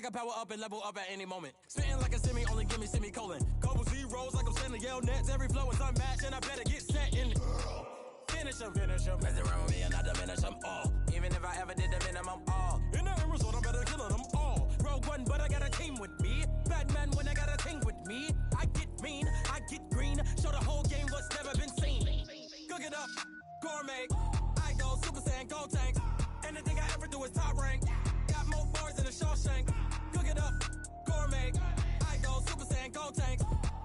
can power up and level up at any moment. Spitting like a semi, only give me semicolon. Couple zeros like I'm sending yell nets. Every flow is unmatched and I better get set in. Finish them. Mess around with me and I diminish them all. Even if I ever did the minimum all. In the end result, I'm better killing them all. Rogue one, but I got a team with me. Batman when I got a team with me. I get mean, I get green. Show the whole game what's never been seen. Cook it up, gourmet. I go Super Saiyan, Gold Tank. Anything I ever do is top rank. Got more bars than a Shawshank. Cook it up, gourmet. I go Super Saiyan, Gold Tank.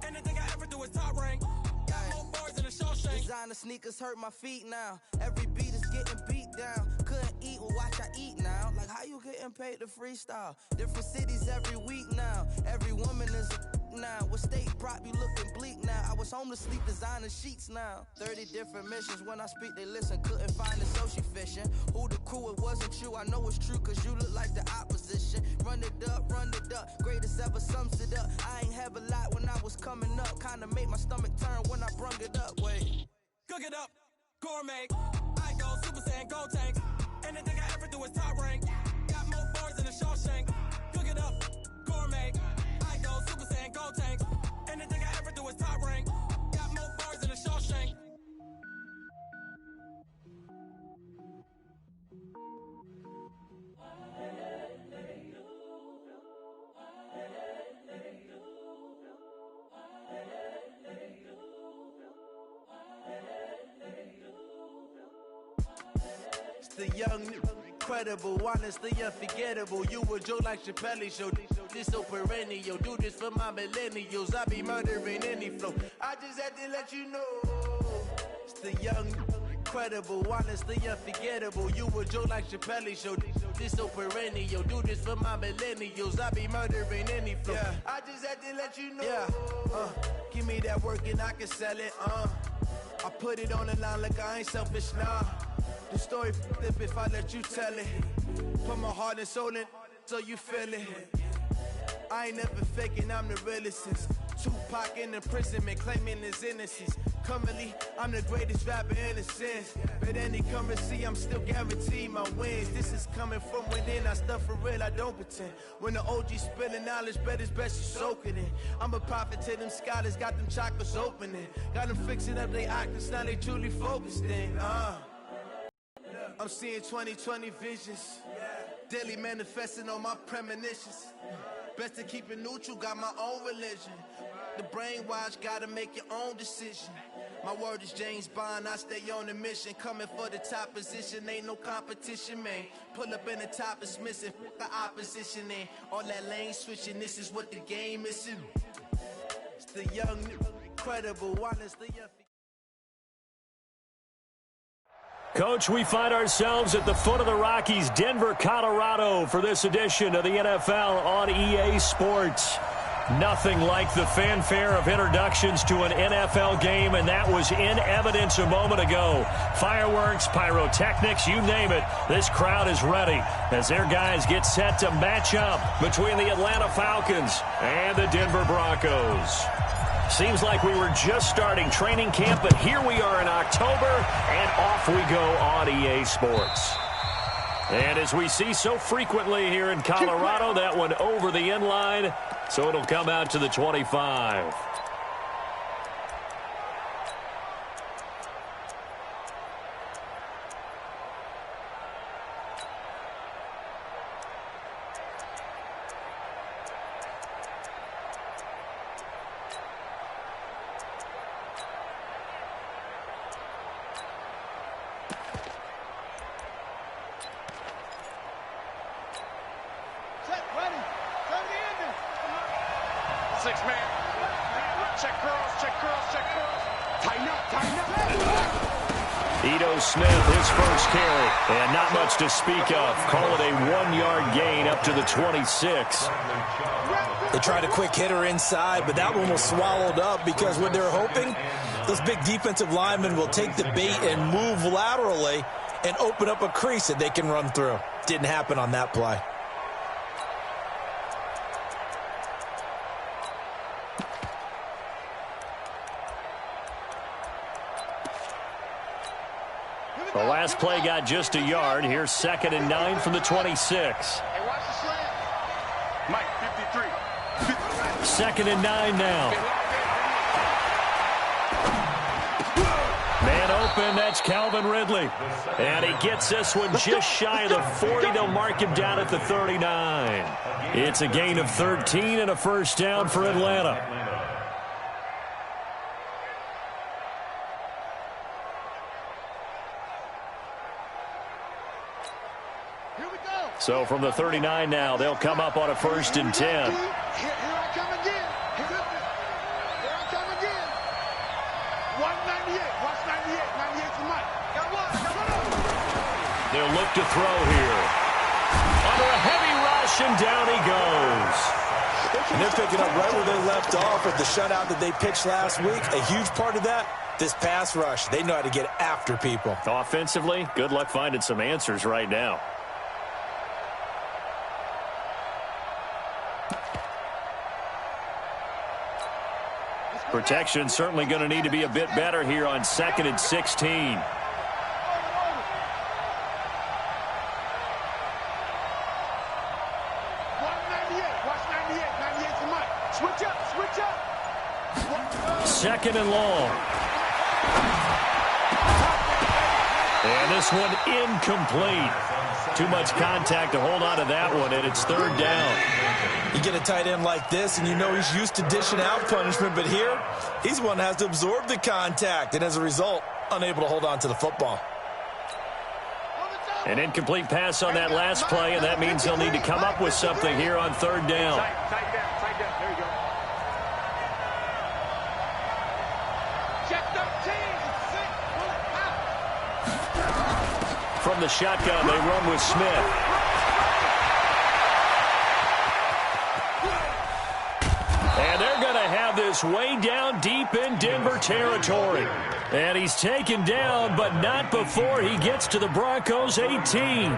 Anything I ever do is top rank. Got more bars than a Shawshank. Designer sneakers hurt my feet now. Every beat is getting beat down. Couldn't eat, well watch I eat now. Like how you getting paid to freestyle? Different cities every week now. Every woman is a now. What state prop you looking bleak now? I was home to sleep designer sheets now. 30 different missions. When I speak they listen. Couldn't find it so she fishing. Who the crew? It wasn't you. I know it's true cause you look like the opposition. Run it up. Greatest ever sums it up. I ain't have a lot when I was coming up. Kinda made my stomach turn when I brung it up. Wait. Cook it up, gourmet. I go Super Saiyan, Gold Tank. Anything I ever do is top rank. Got more bars than a Shawshank. Cook it up, gourmet. I go Super Saiyan, Gold Tank. Anything I ever do is top rank. Got more bars than a Shawshank. The young, incredible, honestly unforgettable. You a joke like Chappelle show. This so perennial. Do this for my millennials. I be murdering any flow. I just had to let you know. It's the young, incredible, honestly unforgettable. You a joke like Chappelle show. This so perennial. Do this for my millennials. I be murdering any flow. Yeah. I just had to let you know. Yeah. Give me that work and I can sell it. I put it on the line like I ain't selfish, nah. The story flip if I let you tell it. Put my heart and soul in so you feel it. I ain't never faking, I'm the realest since Tupac in imprisonment, claiming his innocence. Currently, I'm the greatest rapper in a sense. But any currency, I'm still guaranteed my wins. This is coming from within, I stuff for real, I don't pretend. When the OG spilling knowledge, bet it's best you soak it in. I'm a prophet to them scholars, got them chakras opening. Got them fixing up their octaves, now they truly focused in. I'm seeing 2020 visions. Daily manifesting on my premonitions. Best to keep it neutral, got my own religion. The brainwash, gotta make your own decision. My word is James Bond, I stay on a mission. Coming for the top position, ain't no competition, man. Pull up in the top is missing, the opposition in. All that lane switching, this is what the game is. It's the young, incredible, honestly. Coach, we find ourselves at the foot of the Rockies, Denver, Colorado, for this edition of the NFL on EA Sports. Nothing like the fanfare of introductions to an NFL game, and that was in evidence a moment ago. Fireworks, pyrotechnics, you name it. This crowd is ready as their guys get set to match up between the Atlanta Falcons and the Denver Broncos. Seems like we were just starting training camp, but here we are in October, and off we go on EA Sports. And as we see so frequently here in Colorado, that one over the end line, so it'll come out to the 25. To speak of. Call it a 1-yard gain up to the 26. They tried a quick hitter inside, but that one was swallowed up because what they're hoping, those big defensive linemen will take the bait and move laterally and open up a crease that they can run through. Didn't happen on that play. The last play got just a yard. Here's 2nd and 9 from the 26. Hey, watch the slant. Mike, 53. 2nd and 9 now. Man open, that's Calvin Ridley. And he gets this one just shy of the 40. They'll mark him down at the 39. It's a gain of 13 and a first down for Atlanta. So from the 39 now, they'll come up on a 1st and 10. Here I come again. Here I come again. 198. Watch 98. 98 for Mike. Got one. They'll look to throw here. Under a heavy rush, and down he goes. And they're picking up right where they left off with the shutout that they pitched last week. A huge part of that, this pass rush. They know how to get after people. Offensively, good luck finding some answers right now. Protection certainly going to need to be a bit better here on 2nd and 16. 198. Watch 98. 98 for Mike. Switch up. 2nd and long. And this one incomplete. Too much contact to hold on to that one, and it's 3rd down. You get a tight end like this, and you know he's used to dishing out punishment, but here, he's the one that has to absorb the contact, and as a result, unable to hold on to the football. An incomplete pass on that last play, and that means they'll need to come up with something here on 3rd down. Tight down. There you go. Check 13. From the shotgun, they run with Smith. And they're going to have this way down deep in Denver territory. And he's taken down, but not before he gets to the Broncos' 18.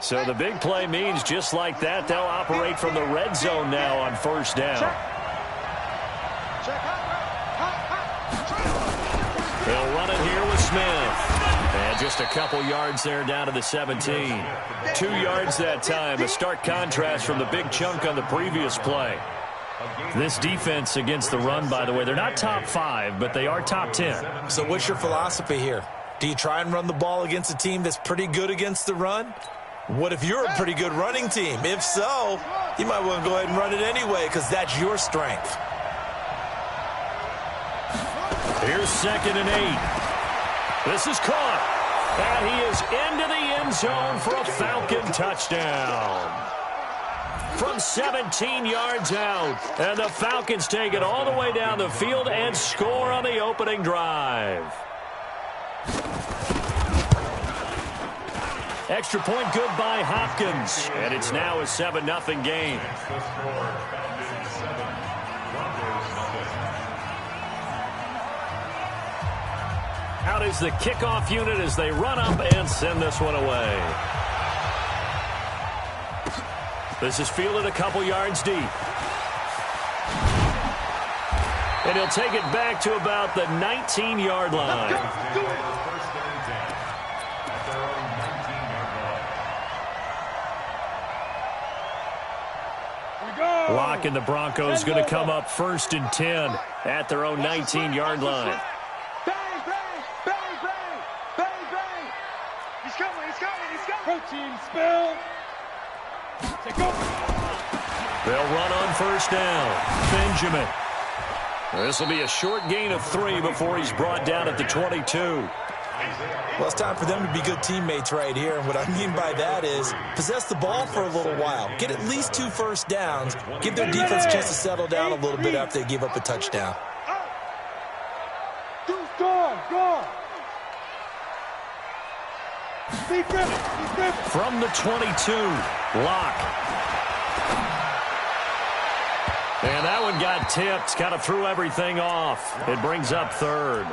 So the big play means just like that, they'll operate from the red zone now on 1st down. They'll run it here with Smith. And just a couple yards there down to the 17. 2 yards that time. A stark contrast from the big chunk on the previous play. This defense against the run, by the way, they're not top 5, but they are top 10. So what's your philosophy here? Do you try and run the ball against a team that's pretty good against the run? What if you're a pretty good running team? If so, you might want to go ahead and run it anyway because that's your strength. Here's 2nd and 8. This is caught. And he is into the end zone for a Falcon touchdown. From 17 yards out. And the Falcons take it all the way down the field and score on the opening drive. Extra point good by Hopkins. And it's now a 7-0 game. Out is the kickoff unit as they run up and send this one away. This is fielded a couple yards deep. And he'll take it back to about the 19-yard line. Lock and the Broncos going to come up 1st and 10 at their own 19-yard line. Bang, bang, bang, bang, bang, bang. He's coming. Protein spill. Take over. They'll run on 1st down. Benjamin. This will be a short gain of 3 before he's brought down at the 22. Well, it's time for them to be good teammates right here. And what I mean by that is possess the ball for a little while. Get at least 2 first downs. Give their defense a chance to settle down a little bit after they give up a touchdown. Gone. From the 22, Locke. And that one got tipped, kind of threw everything off. It brings up third.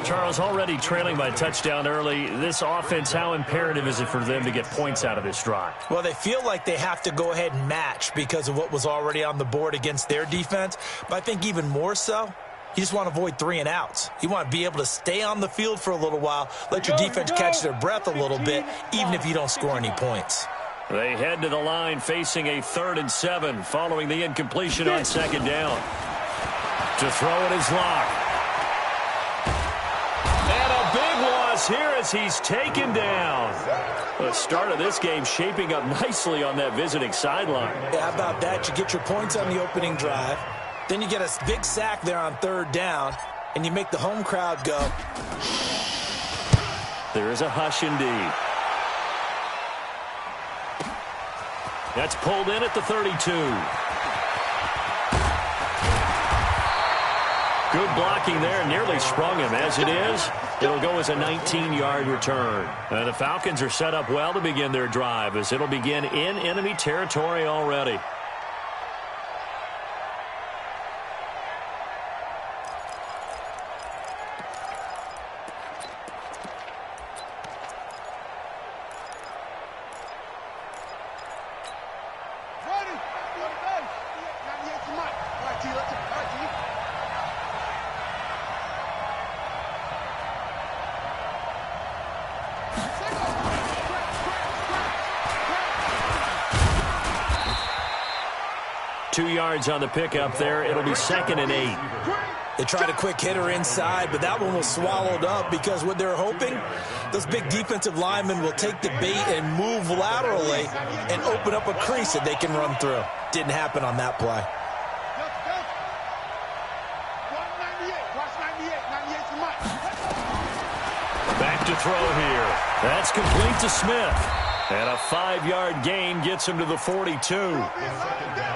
Charles, already trailing by touchdown early. This offense, how imperative is it for them to get points out of this drive? Well, they feel like they have to go ahead and match because of what was already on the board against their defense. But I think even more so, you just want to avoid 3 and outs. You want to be able to stay on the field for a little while, let your defense catch their breath a little bit, even if you don't score any points. They head to the line facing a 3rd and 7 following the incompletion on 2nd down. To throw it is Locke. And a big loss here as he's taken down. The start of this game shaping up nicely on that visiting sideline. Yeah, how about that? You get your points on the opening drive. Then you get a big sack there on 3rd down, and you make the home crowd go. There is a hush indeed. That's pulled in at the 32. Good blocking there, nearly sprung him. As it is, it'll go as a 19-yard return. And the Falcons are set up well to begin their drive as it'll begin in enemy territory already. On the pickup there, it'll be 2nd and 8. They tried a quick hitter inside, but that one was swallowed up because what they're hoping, those big defensive linemen will take the bait and move laterally and open up a crease that they can run through. Didn't happen on that play. Back to throw here. That's complete to Smith. And a 5-yard gain gets him to the 42.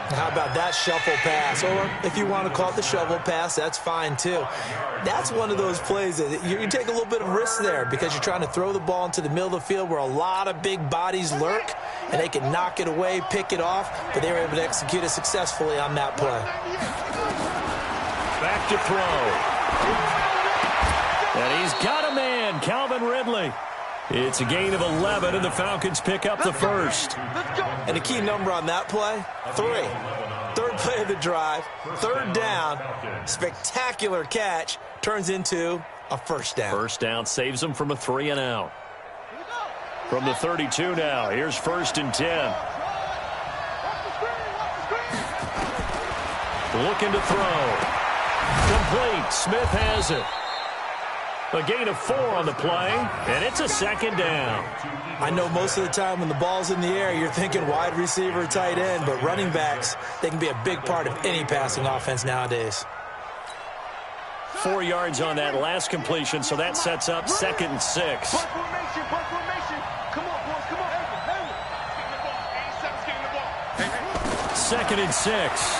How about that shuffle pass? Or if you want to call it the shovel pass, that's fine too. That's one of those plays that you take a little bit of risk there because you're trying to throw the ball into the middle of the field where a lot of big bodies lurk, and they can knock it away, pick it off, but they were able to execute it successfully on that play. Back to throw. And he's got a man, Calvin Ridley. It's a gain of 11, and the Falcons pick up the first. And the key number on that play, 3. 3rd play of the drive, 3rd down, spectacular catch, turns into a first down. First down saves them from a 3 and out. From the 32 now, here's 1st and 10. Looking to throw. Complete. Smith has it. A gain of 4 on the play, and it's a 2nd down. I know most of the time when the ball's in the air, you're thinking wide receiver, tight end, but running backs, they can be a big part of any passing offense nowadays. 4 yards on that last completion, so that sets up 2nd and 6. Come on, boys, come on. 2nd and 6.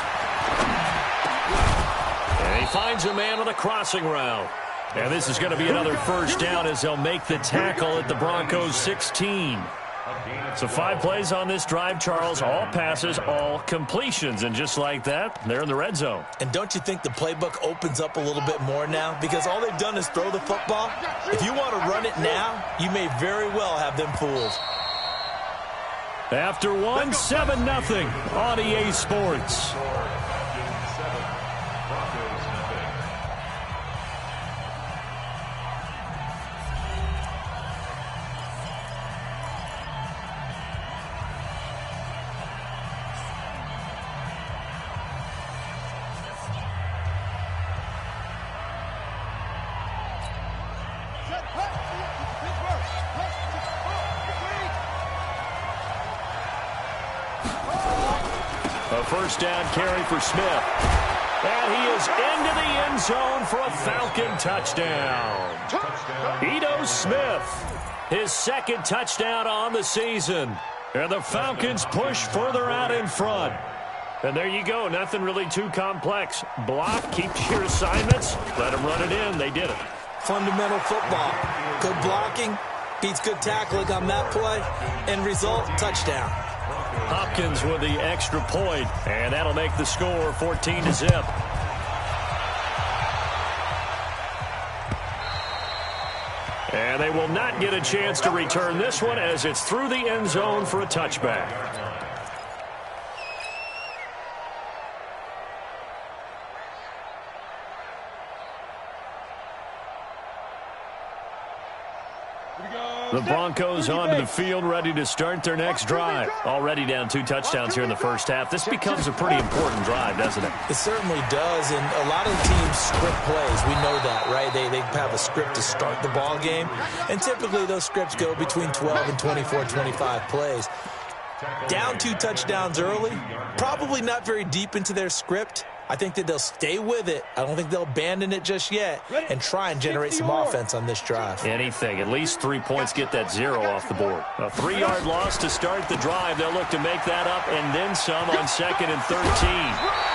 And he finds a man on a crossing route. And this is going to be another first down as they'll make the tackle at the Broncos 16. So 5 plays on this drive, Charles. All passes, all completions. And just like that, they're in the red zone. And don't you think the playbook opens up a little bit more now? Because all they've done is throw the football. If you want to run it now, you may very well have them fooled. After 1, 7-0 on EA Sports. A first down carry for Smith. And he is into the end zone for a Falcon touchdown. Ito Smith, his 2nd touchdown on the season. And the Falcons push further out in front. And there you go. Nothing really too complex. Block, keep to your assignments, let them run it in. They did it. Fundamental football. Good blocking beats good tackling on that play. End result, touchdown. Hopkins with the extra point, and that'll make the score 14-0. And they will not get a chance to return this one as it's through the end zone for a touchback. The Broncos onto the field, ready to start their next drive. Already down 2 touchdowns here in the first half. This becomes a pretty important drive, doesn't it? It certainly does, and a lot of the teams script plays. We know that, right? They have a script to start the ball game, and typically those scripts go between 12 and 24, 25 plays. Down 2 touchdowns early, probably not very deep into their script. I think that they'll stay with it. I don't think they'll abandon it just yet and try and generate some offense on this drive. Anything. At least 3 points, get that 0 off the board. A 3-yard loss to start the drive. They'll look to make that up and then some on 2nd and 13.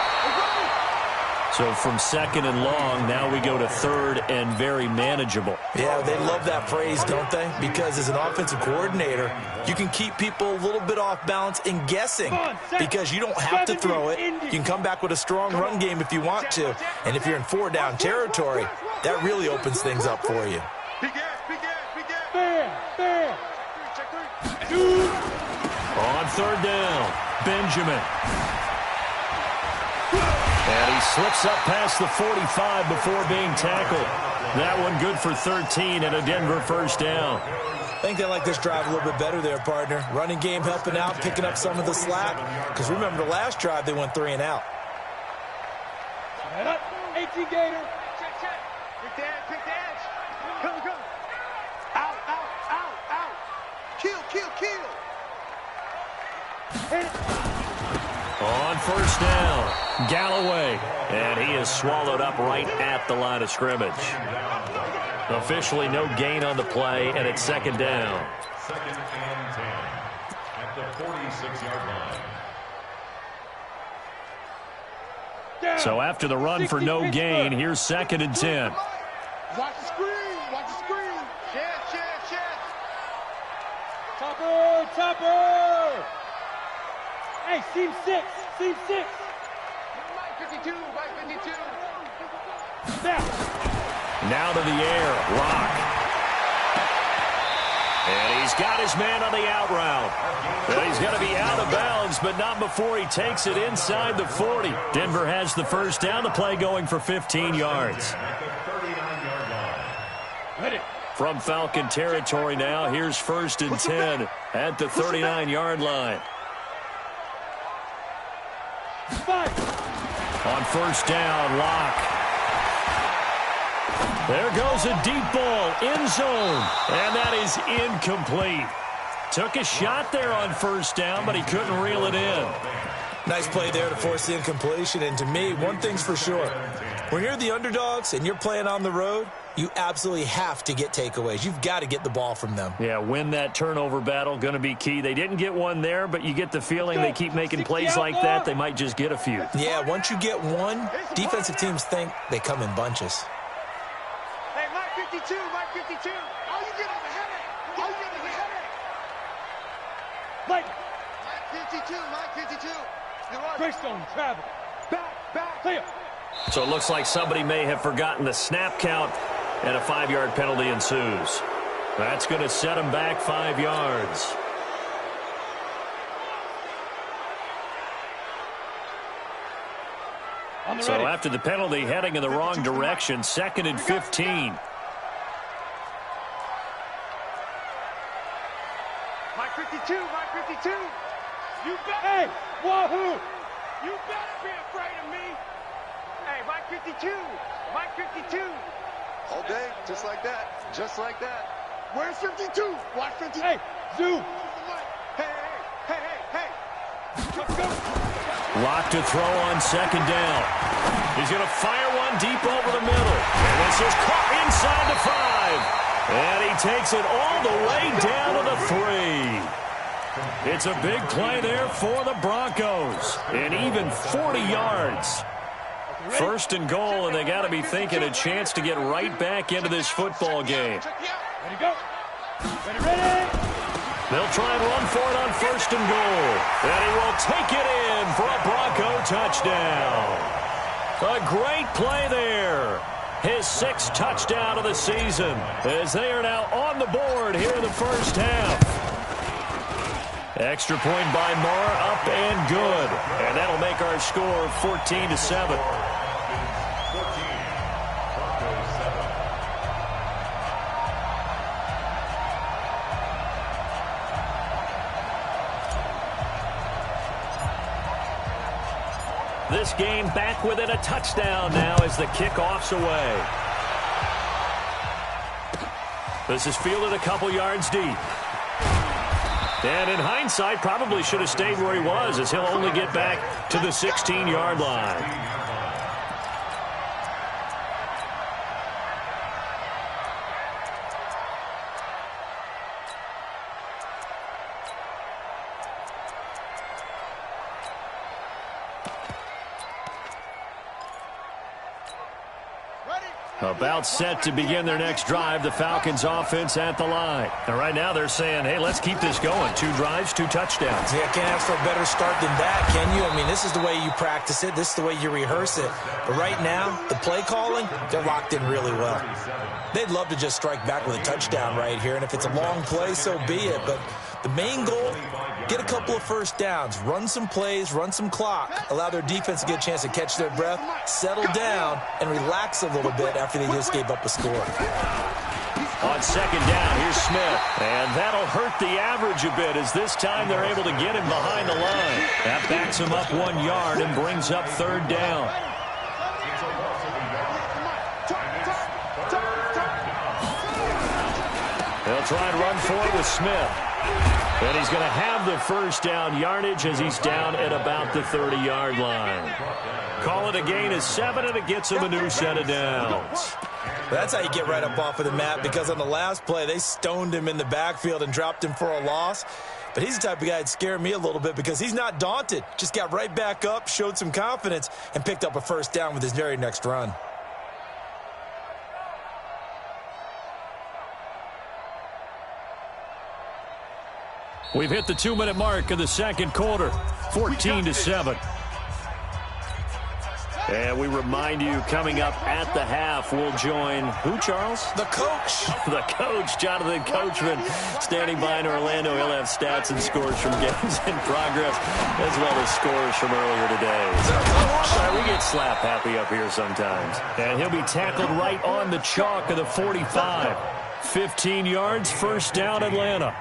So from 2nd and long, now we go to 3rd and very manageable. Yeah, they love that phrase, don't they? Because as an offensive coordinator, you can keep people a little bit off balance and guessing because you don't have to throw it. You can come back with a strong run game if you want to. And if you're in 4-down territory, that really opens things up for you. On 3rd down, Benjamin. And he slips up past the 45 before being tackled. That one good for 13 and a Denver first down. I think they like this drive a little bit better there, partner. Running game helping out, picking up some of the slack. Because remember, the last drive, they went 3 and out. 18 Gator. Check. Pick the edge. Come. Out. Kill. Hit it. On 1st down, Galloway. And he is swallowed up right at the line of scrimmage. Officially no gain on the play, and it's 2nd down. 2nd and 10 at the 46-yard line. So after the run for no gain, here's 2nd and 10. Watch the screen. Chest. Topper. Hey, seam 6. Mike 52. Now to the air, Rock. And he's got his man on the out route. And he's going to be out of bounds, but not before he takes it inside the 40. Denver has the first down, the play going for 15 yards. From Falcon territory now, here's 1st and 10 at the 39-yard line. On 1st down, Locke. There goes a deep ball, end zone, and that is incomplete. Took a shot there on 1st down, but he couldn't reel it in. Nice play there to force the incompletion, and to me, one thing's for sure. When you're the underdogs and you're playing on the road, you absolutely have to get takeaways. You've got to get the ball from them. Yeah, win that turnover battle, going to be key. They didn't get one there, but you get the feeling they keep making plays like that, they might just get a few. Yeah, once you get one, defensive teams think they come in bunches. Hey, Mike 52. All you get is a headache. Mike 52. Greystone, travel. Back, clear. So it looks like somebody may have forgotten the snap count, and a 5-yard penalty ensues. That's going to set him back 5 yards. So after the penalty, heading in the wrong direction, 2nd and 15. Mike 52. You better. Hey, wahoo! You better be afraid of me. Hey, Mike 52. All day, just like that. Where's 52? Watch 52. Hey, Zoo. Hey. Let's go. Lock to throw on 2nd down. He's going to fire one deep over the middle. And this is caught inside the 5. And he takes it all the way down to the 3. It's a big play there for the Broncos. And even 40 yards. 1st and goal, and they got to be thinking a chance to get right back into this football game. Ready, go. Ready. They'll try and run for it on 1st and goal. And he will take it in for a Bronco touchdown. A great play there. His 6th touchdown of the season as they are now on the board here in the first half. Extra point by Marr, up and good. And that'll make our score 14-7. This game back within a touchdown now as the kickoff's away. This is fielded a couple yards deep. And in hindsight, probably should have stayed where he was, as he'll only get back to the 16-yard line. About set to begin their next drive, the Falcons offense at the line. And right now they're saying, hey, let's keep this going. 2 drives, 2 touchdowns. Yeah, can't ask for a better start than that, can you? I mean, this is the way you practice it. This is the way you rehearse it. But right now, the play calling, they're locked in really well. They'd love to just strike back with a touchdown right here. And if it's a long play, so be it. But the main goal, get a couple of first downs, run some plays, run some clock, allow their defense to get a chance to catch their breath, settle down, and relax a little bit after they just gave up a score. On 2nd down, here's Smith. And that'll hurt the average a bit as this time they're able to get him behind the line. That backs him up 1 yard and brings up 3rd down. They'll try and run for it with Smith. And he's going to have the first down yardage as he's down at about the 30-yard line. Call it a gain of 7, and it gets him a new set of downs. That's how you get right up off of the mat, because on the last play, they stoned him in the backfield and dropped him for a loss. But he's the type of guy that scared me a little bit because he's not daunted. Just got right back up, showed some confidence, and picked up a first down with his very next run. We've hit the 2-minute mark of the second quarter, 14-7. And we remind you, coming up at the half, we'll join who, Charles? The coach. The coach, Jonathan Coachman, standing by in Orlando. He'll have stats and scores from games in progress, as well as scores from earlier today. So we get slap happy up here sometimes. And he'll be tackled right on the chalk of the 45. 15 yards, first down, Atlanta.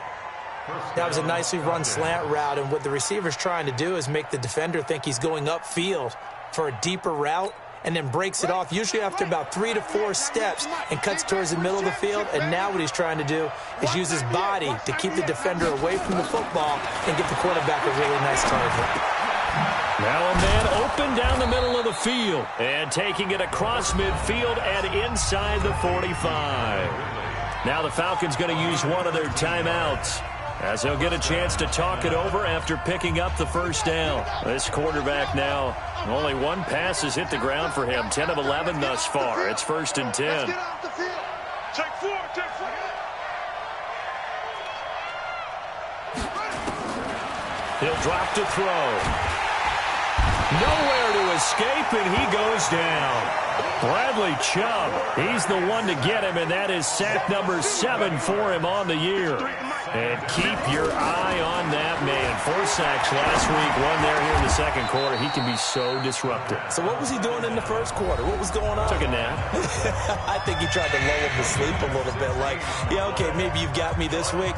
That was a nicely run slant route, and what the receiver's trying to do is make the defender think he's going upfield for a deeper route, and then breaks it off, usually after about 3 to 4 steps, and cuts towards the middle of the field. And now what he's trying to do is use his body to keep the defender away from the football and get the quarterback a really nice target. Now a man open down the middle of the field, and taking it across midfield and inside the 45. Now the Falcons going to use one of their timeouts, as he'll get a chance to talk it over after picking up the first down. This quarterback now, only 1 pass has hit the ground for him. 10 of 11 thus far. It's 1st and 10. Take 4. He'll drop to throw. Nowhere to escape, and he goes down. Bradley Chubb, he's the one to get him, and that is sack number 7 for him on the year. And keep your eye on that man. 4 sacks last week, 1 there here in the second quarter. He can be so disruptive. So what was he doing in the first quarter? What was going on? Took a nap. I think he tried to lull him to sleep a little bit. Like, yeah, okay, maybe you've got me this week.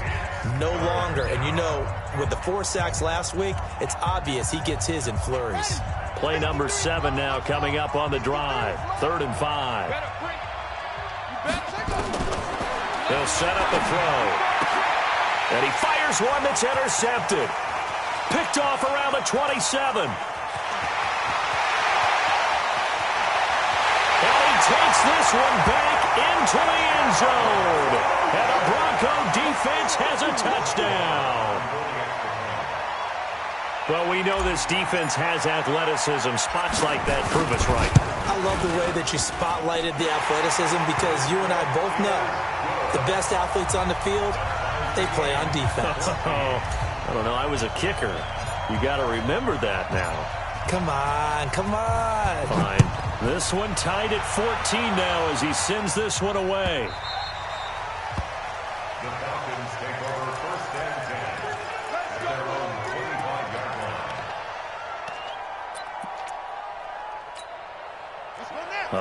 No longer. And you know, with the 4 sacks last week, it's obvious he gets his in flurries. Play number 7 now coming up on the drive. 3rd and 5. They'll set up a throw. And he fires one that's intercepted. Picked off around the 27. And he takes this one back into the end zone. And the Bronco defense has a touchdown. Well, we know this defense has athleticism. Spots like that prove us right. I love the way that you spotlighted the athleticism, because you and I both know the best athletes on the field they play on defense. I don't know. I was a kicker. You got to remember that now. Come on, come on. Fine. This one tied at 14 now as he sends this one away. The Falcons take over first and 10 at their own 25-yard line.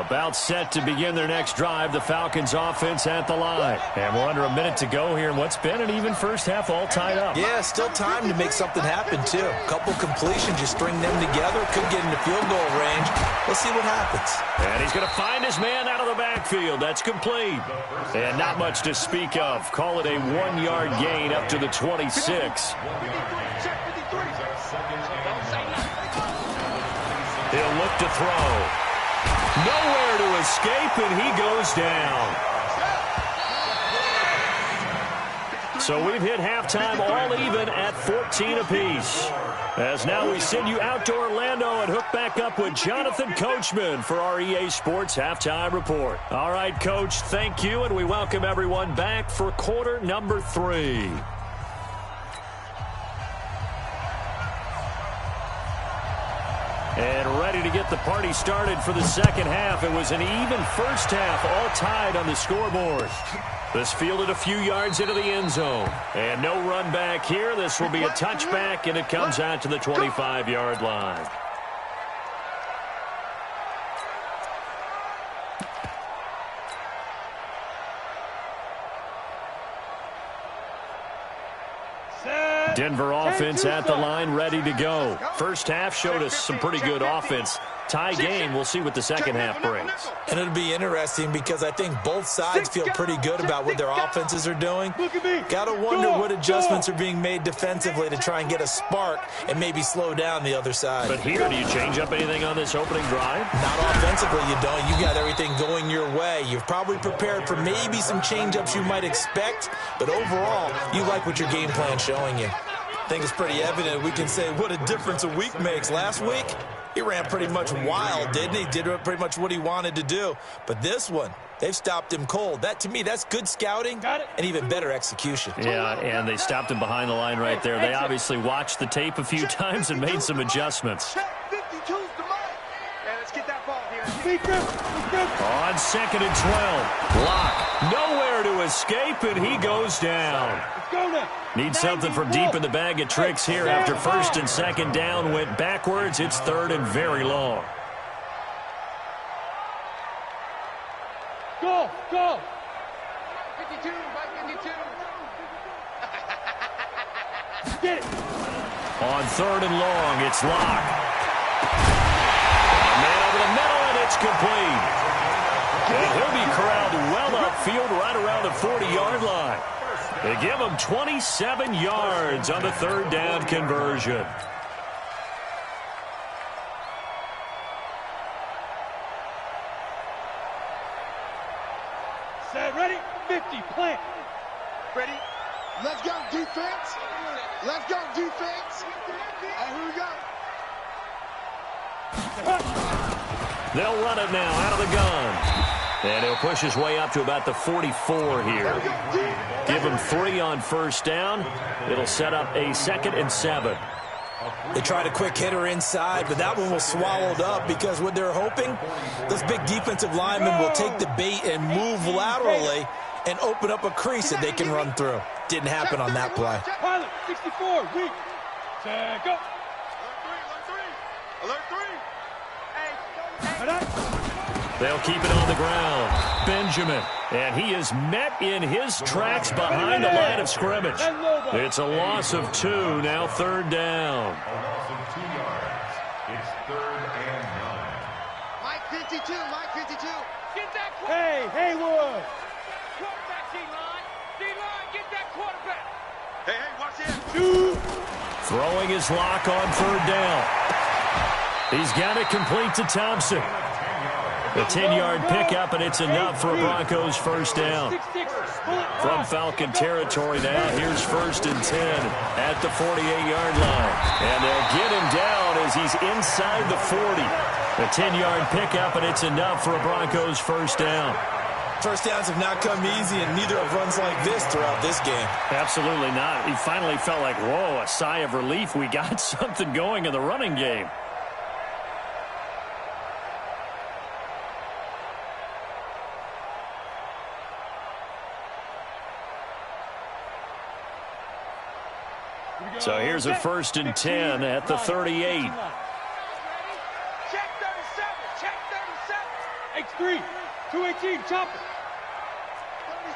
About set to begin their next drive. The Falcons offense at the line. And we're under a minute to go here in what's been an even first half, all tied up. Yeah, still time to make something happen, too. A couple completions, you string them together, could get into field goal range. Let's see what happens. And he's going to find his man out of the backfield. That's complete. And not much to speak of. Call it a 1-yard gain up to the 26. He'll look to throw. Nowhere to escape, and he goes down. So we've hit halftime all even at 14 apiece. As now we send you out to Orlando and hook back up with Jonathan Coachman for our EA Sports Halftime Report. All right, Coach, thank you, and we welcome everyone back for quarter number 3. And ready to get the party started for the second half. It was an even first half, all tied on the scoreboard. This fielded a few yards into the end zone. And no run back here. This will be a touchback, and it comes out to the 25-yard line. Denver offense at the line, ready to go. First half showed us some pretty good offense. Tie game, we'll see what the second half brings. And it'll be interesting because I think both sides feel pretty good about what their offenses are doing. Got to wonder what adjustments are being made defensively to try and get a spark and maybe slow down the other side. But here, do you change up anything on this opening drive? Not offensively, you don't. You got everything going your way. You've probably prepared for maybe some change-ups you might expect, but overall, you like what your game plan's showing you. I think it's pretty evident we can say what a difference a week makes. Last week, he ran pretty much wild, didn't he? Did pretty much what he wanted to do. But this one, they've stopped him cold. That, to me, that's good scouting and even better execution. Yeah, and they stopped him behind the line right there. They obviously watched the tape a few times and made some adjustments. On 2nd and 12. Lock. Nowhere to escape, and he goes down. Need something from deep in the bag of tricks here after 1st and 2nd down went backwards. It's 3rd and very long. Go, go. 52, by 52. Get it. On 3rd and long, it's Lock. Man over the middle, and it's complete. And he'll be corralled well upfield right around the 40-yard line. They give him 27 yards on the 3rd down conversion. Set, ready, 50, plant. Ready? Let's go, defense. Let's go, defense. And here we go. They'll run it now out of the gun. And he'll push his way up to about the 44 here. Give him 3 on 1st down. It'll set up a 2nd and 7. They tried a quick hitter inside, but that one was swallowed up because what they're hoping, those big defensive linemen will take the bait and move laterally and open up a crease that they can run through. Didn't happen on that play. Pilot, 64, weak. Set, go. Alert 3. They'll keep it on the ground. Benjamin. And he is met in his tracks behind the line of scrimmage. It's a loss of 2, now 3rd down. A loss of 2 yards. It's 3rd and 9. Mike 52, Mike 52. Get that quarterback. Hey, Haywood. Quarterback, D-line. D-line, get that quarterback. Hey, watch it. Shoot. Throwing his Lock on 3rd down. He's got it complete to Thompson. A 10-yard pickup, and it's enough for a Broncos 1st down. From Falcon territory now, here's 1st and 10 at the 48-yard line. And they'll get him down as he's inside the 40. A 10-yard pickup, and it's enough for a Broncos 1st down. First downs have not come easy, and neither have runs like this throughout this game. Absolutely not. He finally felt like, whoa, a sigh of relief. We got something going in the running game. So here's a 1st and 10 at the 38. Check 37. Check 37. H3. 218. Chopper.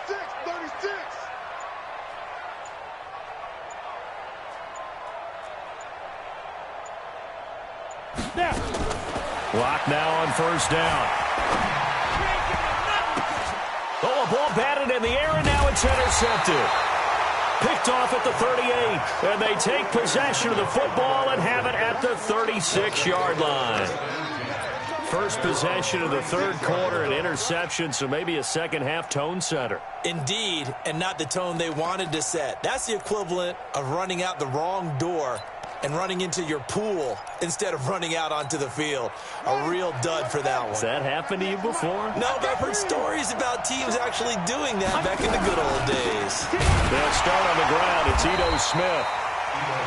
36. 36. Now. Clock now on 1st down. Oh, a ball batted in the air, and now it's intercepted. Picked off at the 38, and they take possession of the football and have it at the 36-yard line. First possession of the 3rd quarter, an interception, so maybe a second-half tone setter. Indeed, and not the tone they wanted to set. That's the equivalent of running out the wrong door and running into your pool instead of running out onto the field. A real dud for that one. Has that happened to you before? No, but I've heard stories about teams actually doing that back in the good old days. They'll start on the ground. It's Ito Smith.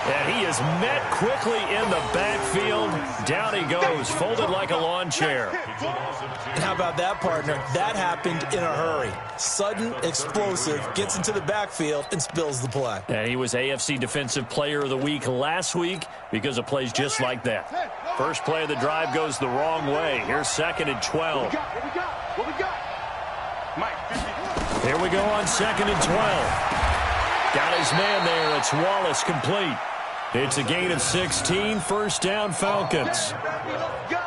And he is met quickly in the backfield. Down he goes, folded like a lawn chair. And how about that, partner? That happened in a hurry. Sudden, explosive, gets into the backfield and spills the play. And he was AFC Defensive Player of the Week last week because of plays just like that. First play of the drive goes the wrong way. Here's 2nd and 12. What we got? Mike, 50. Here we go on 2nd and 12. Got his man there. It's Wallace complete. It's a gain of 16. 1st down, Falcons. Let's go.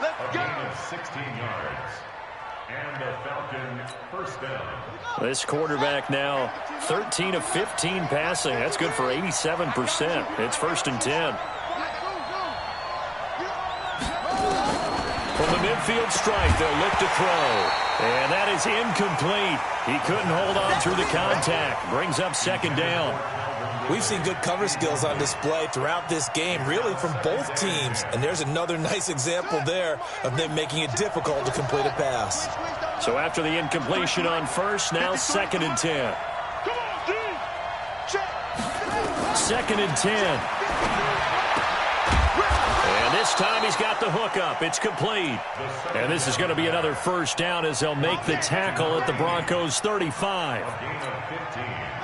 Let's A go. gain of 16 yards. And the Falcon 1st down. This quarterback now 13 of 15 passing. That's good for 87%. It's 1st and 10. From the midfield stripe, they'll look to throw. And that is incomplete. He couldn't hold on through the contact. Brings up 2nd down. We've seen good cover skills on display throughout this game, really from both teams. And there's another nice example there of them making it difficult to complete a pass. So after the incompletion on 1st, now 2nd and 10. 2nd and 10. And this time he's got the hook up. It's complete. And this is going to be another 1st down as they'll make the tackle at the Broncos 35.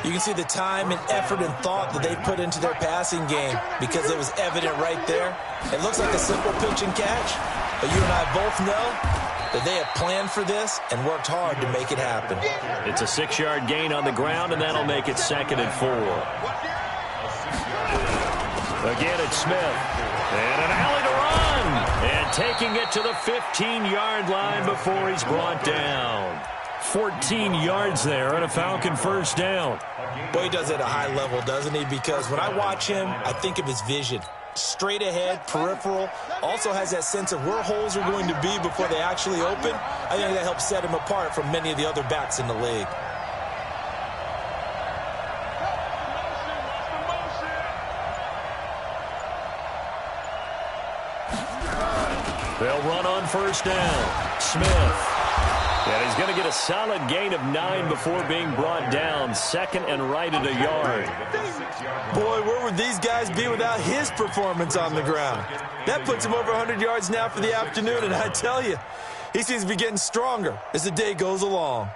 You can see the time and effort and thought that they put into their passing game because it was evident right there. It looks like a simple pitch and catch, but you and I both know that they have planned for this and worked hard to make it happen. It's a 6-yard gain on the ground, and that'll make it 2nd and 4. Again, it's Smith. And an alley to run. And taking it to the 15-yard line before he's brought down. 14 yards there on a Falcon 1st down. Boy, he does it at a high level, doesn't he? Because when I watch him, I think of his vision. Straight ahead, peripheral, also has that sense of where holes are going to be before they actually open. I think that helps set him apart from many of the other backs in the league. They'll run on 1st down. Smith. And he's going to get a solid gain of 9 before being brought down. 2nd and right at a yard. Boy, where would these guys be without his performance on the ground? That puts him over 100 yards now for the afternoon, and I tell you, he seems to be getting stronger as the day goes along.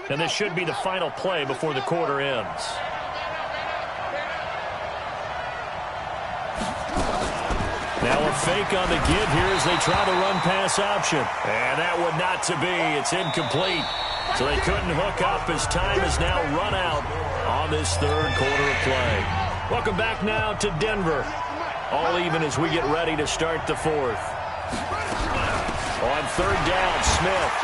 And this should be the final play before the quarter ends. Now a fake on the give here as they try to run pass option. And that one not to be. It's incomplete. So they couldn't hook up as time is now run out on this 3rd quarter of play. Welcome back now to Denver. All even as we get ready to start the 4th. On 3rd down, Smith.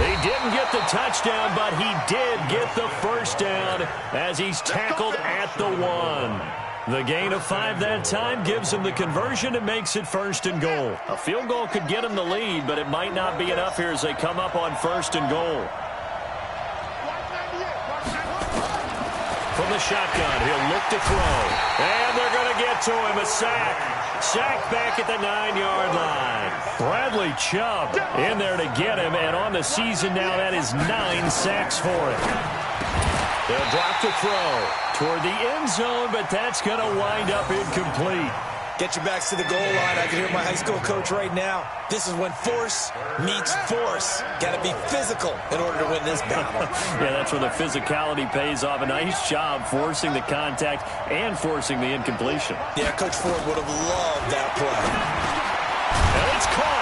He didn't get the touchdown, but he did get the 1st down as he's tackled at the 1. The gain of 5 that time gives him the conversion and makes it 1st and goal. A field goal could get him the lead, but it might not be enough here as they come up on 1st and goal. From the shotgun, he'll look to throw. And they're going to get it to him, a sack. Sack back at the 9-yard line. Bradley Chubb in there to get him, and on the season now, that is 9 sacks for him. They'll drop to throw toward the end zone, but that's going to wind up incomplete. Get your backs to the goal line. I can hear my high school coach right now. This is when force meets force. Got to be physical in order to win this battle. Yeah, that's where the physicality pays off. A nice job forcing the contact and forcing the incompletion. Yeah, Coach Ford would have loved that play. And it's caught.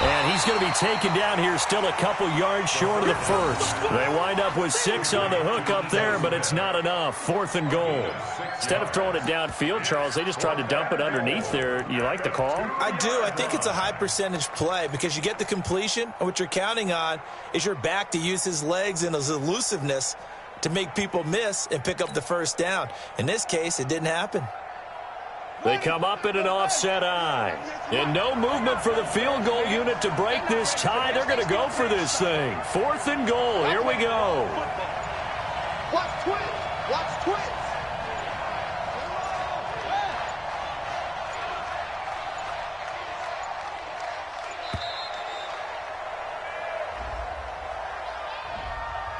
And he's going to be taken down here still a couple yards short of the first. They wind up with 6 on the hook up there, but it's not enough. 4th and goal. Instead of throwing it downfield, Charles, they just tried to dump it underneath there. You like the call? I do. I think it's a high percentage play because you get the completion, and what you're counting on is your back to use his legs and his elusiveness to make people miss and pick up the first down. In this case, it didn't happen. They come up in an offset eye. And no movement for the field goal unit to break this tie. They're going to go for this thing. 4th and goal. Here we go. Watch twins. Watch twins.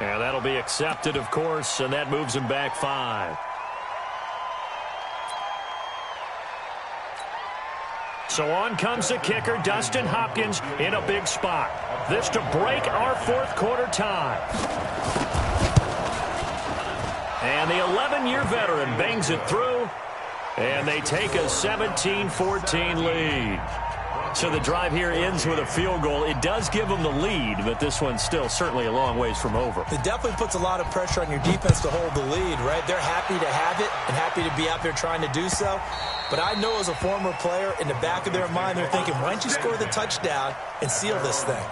And that'll be accepted, of course, and that moves him back 5. So on comes the kicker, Dustin Hopkins, in a big spot. This to break our 4th quarter tie. And the 11-year veteran bangs it through, and they take a 17-14 lead. So the drive here ends with a field goal. It does give them the lead, but this one's still certainly a long ways from over. It definitely puts a lot of pressure on your defense to hold the lead, right? They're happy to have it and happy to be out there trying to do so. But I know as a former player, in the back of their mind, they're thinking, why don't you score the touchdown and seal this thing?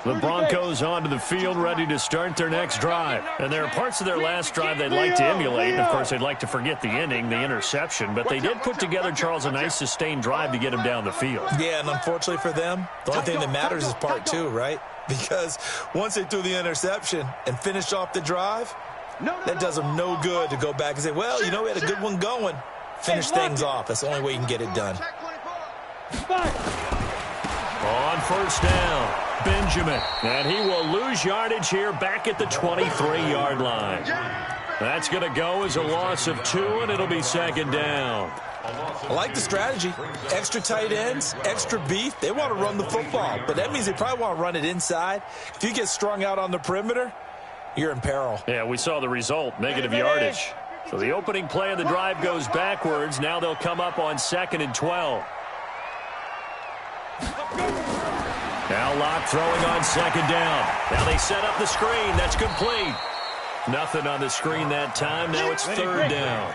The Broncos onto the field, ready to start their next drive. And there are parts of their last drive they'd like to emulate. And, of course, they'd like to forget the ending, the interception. But they did put together, Charles, a nice sustained drive to get him down the field. Yeah, and unfortunately for them, the only thing that matters is part 2, right? Because once they threw the interception and finished off the drive, that does them no good to go back and say, well, you know, we had a good one going. Finish things off. That's the only way you can get it done. On first down, Benjamin. And he will lose yardage here back at the 23-yard line. That's going to go as a loss of 2, and it'll be 2nd down. I like the strategy. Extra tight ends, extra beef. They want to run the football, but that means they probably want to run it inside. If you get strung out on the perimeter, you're in peril. Yeah, we saw the result, negative yardage. So the opening play of the drive goes backwards. Now they'll come up on 2nd and 12. Now Locke throwing on 2nd down. Now they set up the screen. That's complete. Nothing on the screen that time. Now it's 3rd down.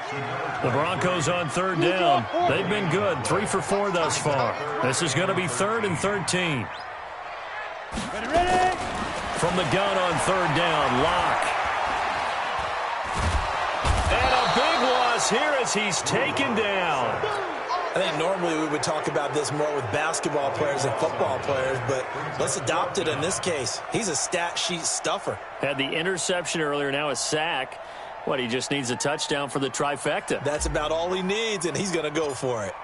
The Broncos on 3rd down. They've been good. 3 for 4 thus far. This is going to be 3rd and 13. From the gun on 3rd down, Locke. And a big loss here as he's taken down. I think normally we would talk about this more with basketball players and football players, but let's adopt it in this case. He's a stat sheet stuffer. Had the interception earlier, now a sack. What, he just needs a touchdown for the trifecta. That's about all he needs, and he's going to go for it.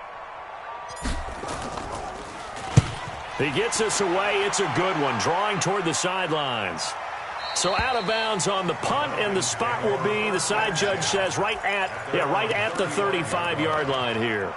He gets us away. It's a good one, drawing toward the sidelines. So out of bounds on the punt, and the spot will be, the side judge says, right at the 35-yard line here.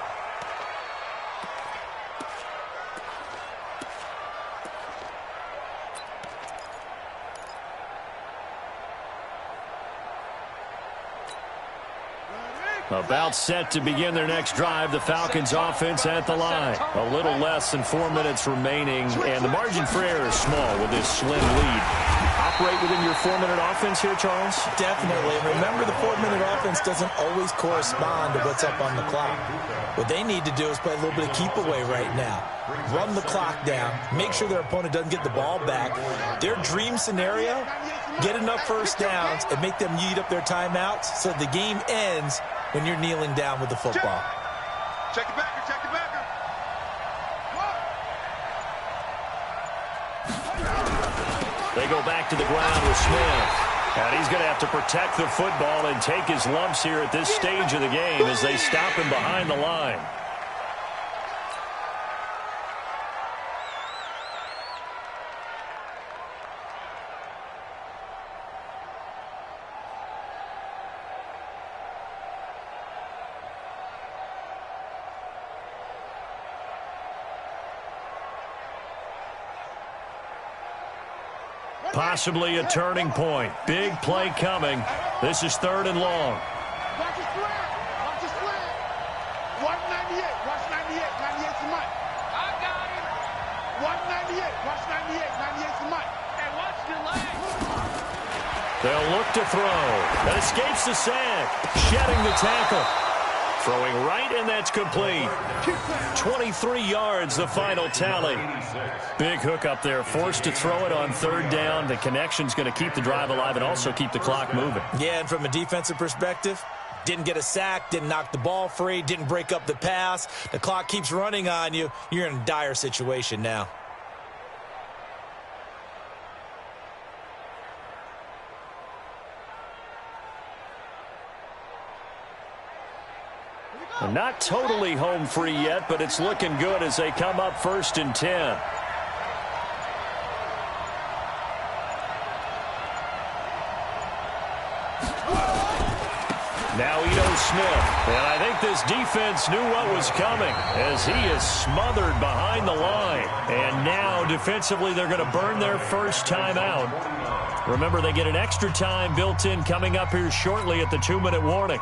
About set to begin their next drive. The Falcons offense at the line. A little less than 4 minutes remaining, and the margin for error is small with this slim lead. Operate within your 4-minute offense here, Charles? Definitely. And remember, the 4-minute offense doesn't always correspond to what's up on the clock. What they need to do is play a little bit of keep away right now. Run the clock down. Make sure their opponent doesn't get the ball back. Their dream scenario, get enough first downs and make them eat up their timeouts so the game ends when you're kneeling down with the football. Check it back, check it back. They go back to the ground with Smith. And he's going to have to protect the football and take his lumps here at this stage of the game as they stop him behind the line. Possibly a turning point. Big play coming. This is 3rd and long. Watch it slant. Watch it slant. Watch 98. Watch 98. 98 to Mike. I got him. Watch 98. Watch 98. 98 to Mike. And watch the leg. They'll look to throw. That escapes the sack. Shedding the tackle. Throwing right, and that's complete. 23 yards, the final tally. Big hook up there. Forced to throw it on 3rd down. The connection's going to keep the drive alive and also keep the clock moving. Yeah, and from a defensive perspective, didn't get a sack, didn't knock the ball free, didn't break up the pass. The clock keeps running on you. You're in a dire situation now. Not totally home free yet, but it's looking good as they come up 1st and 10. Now Ito Smith. And I think this defense knew what was coming as he is smothered behind the line. And now defensively they're going to burn their first time out. Remember, they get an extra time built in coming up here shortly at the 2-minute warning.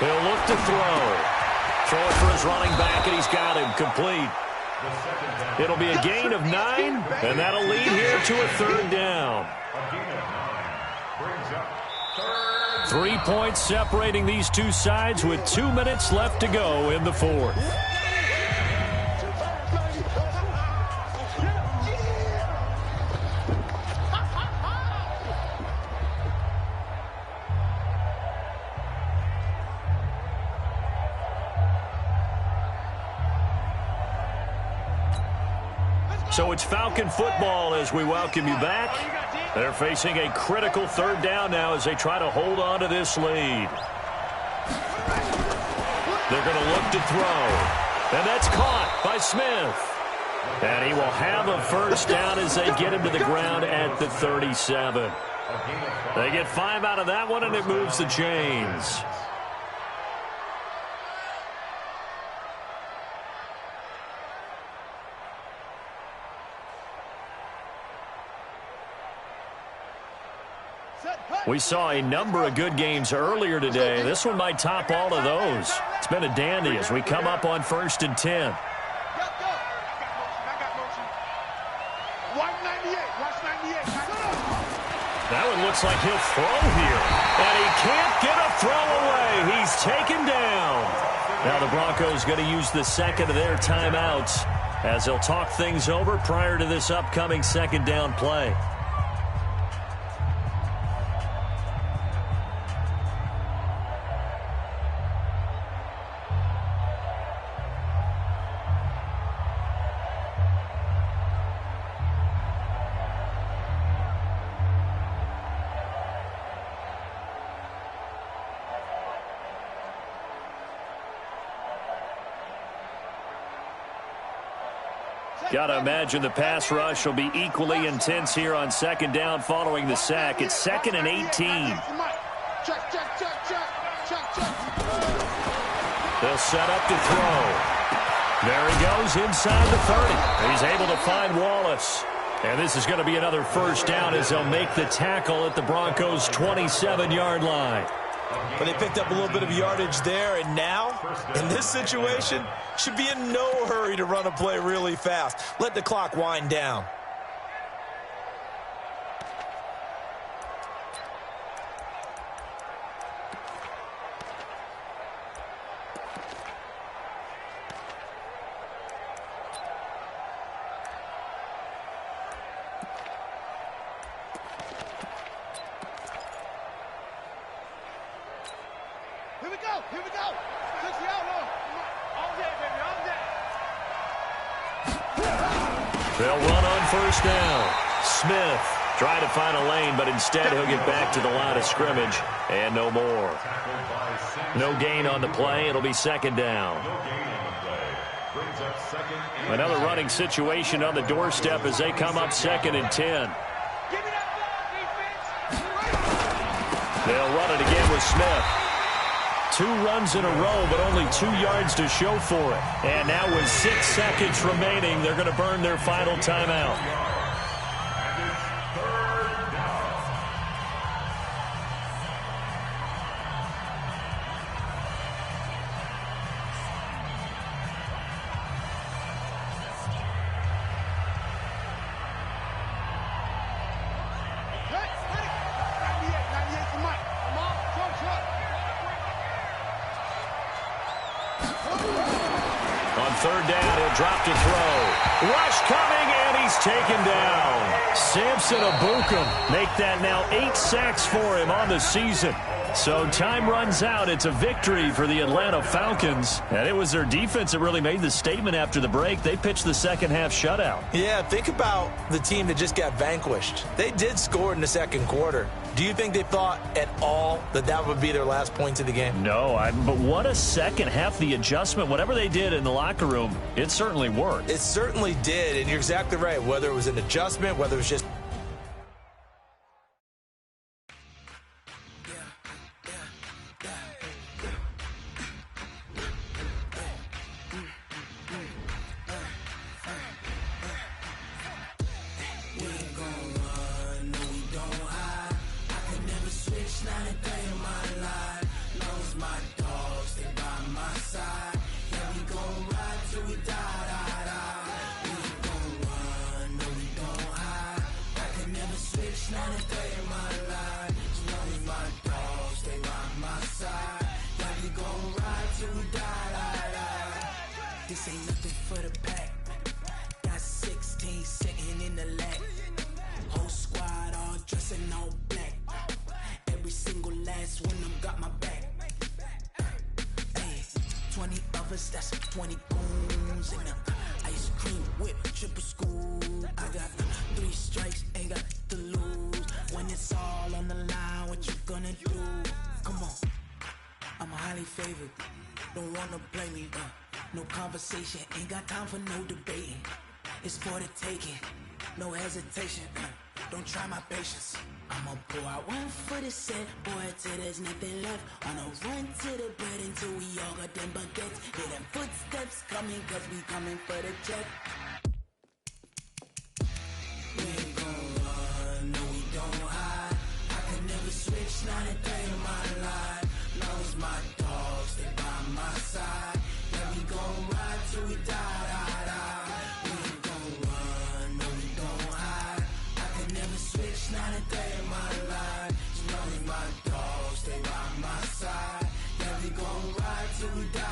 He'll look to throw. Throw it for his running back, and he's got him complete. It'll be a gain of 9, and that'll lead here to a 3rd down. 3 points separating these two sides with 2 minutes left to go in the 4th. So it's Falcon football as we welcome you back. They're facing a critical 3rd down now as they try to hold on to this lead. They're going to look to throw. And that's caught by Smith. And he will have a 1st down as they get him to the ground at the 37. They get 5 out of that one, and it moves the chains. We saw a number of good games earlier today. This one might top all of those. It's been a dandy as we come up on 1st and 10. That one looks like he'll throw here. And he can't get a throw away. He's taken down. Now the Broncos going to use the second of their timeouts as they'll talk things over prior to this upcoming 2nd down play. Got to imagine the pass rush will be equally intense here on 2nd down following the sack. It's 2nd and 18. They'll set up to throw. There he goes inside the 30. He's able to find Wallace. And this is going to be another 1st down as they'll make the tackle at the Broncos' 27-yard line. But they picked up a little bit of yardage there, and now, in this situation, should be in no hurry to run a play really fast. Let the clock wind down. Here we go. 60 out, on. On that, baby, on that. They'll run on first down. Smith tried to find a lane, but instead he'll get back to the line of scrimmage, and no more. No gain on the play. It'll be second down. Another running situation on the doorstep as they come up 2nd and 10. They'll run it again with Smith. 2 runs in a row, but only 2 yards to show for it. And now with 6 seconds remaining, they're going to burn their final timeout. Third down, he'll drop to throw. Rush coming, and he's taken down. Samson Abukum make that now 8 sacks for him on the season. So time runs out. It's a victory for the Atlanta Falcons. And it was their defense that really made the statement after the break. They pitched the second half shutout. Yeah, think about the team that just got vanquished. They did score in the second quarter. Do you think they thought at all that that would be their last points of the game? No, but what a second half. The adjustment, whatever they did in the locker room, it certainly worked. It certainly did, and you're exactly right. Whether it was an adjustment, whether it was just... This ain't nothing for the pack. Got 16 sitting in the lap. Whole squad all dressing all black. Every single last one of them got my back. Hey, 20 of us, that's 20 goons. And ice cream whip, triple scoop. I got 3 strikes, ain't got to lose. When it's all on the line, what you gonna do? Come on, I'm highly favored. Don't wanna play me, no conversation, ain't got time for no debating. It's for the taking, no hesitation. Don't try my patience. I'ma pour out one for the set, boy, till there's nothing left. On a run to the bread until we all got them baguettes. Hear them footsteps coming, cause we coming for the check. We ain't gon' run, no we don't hide. I can never switch, not a day in my life. Long as my dogs, they by my side. Yeah, we gon' ride till we die. We ain't gon' run, no we don't hide. I can never switch, not a day in my life. As long as my dogs stay by my side. Yeah, we gon' ride till we die.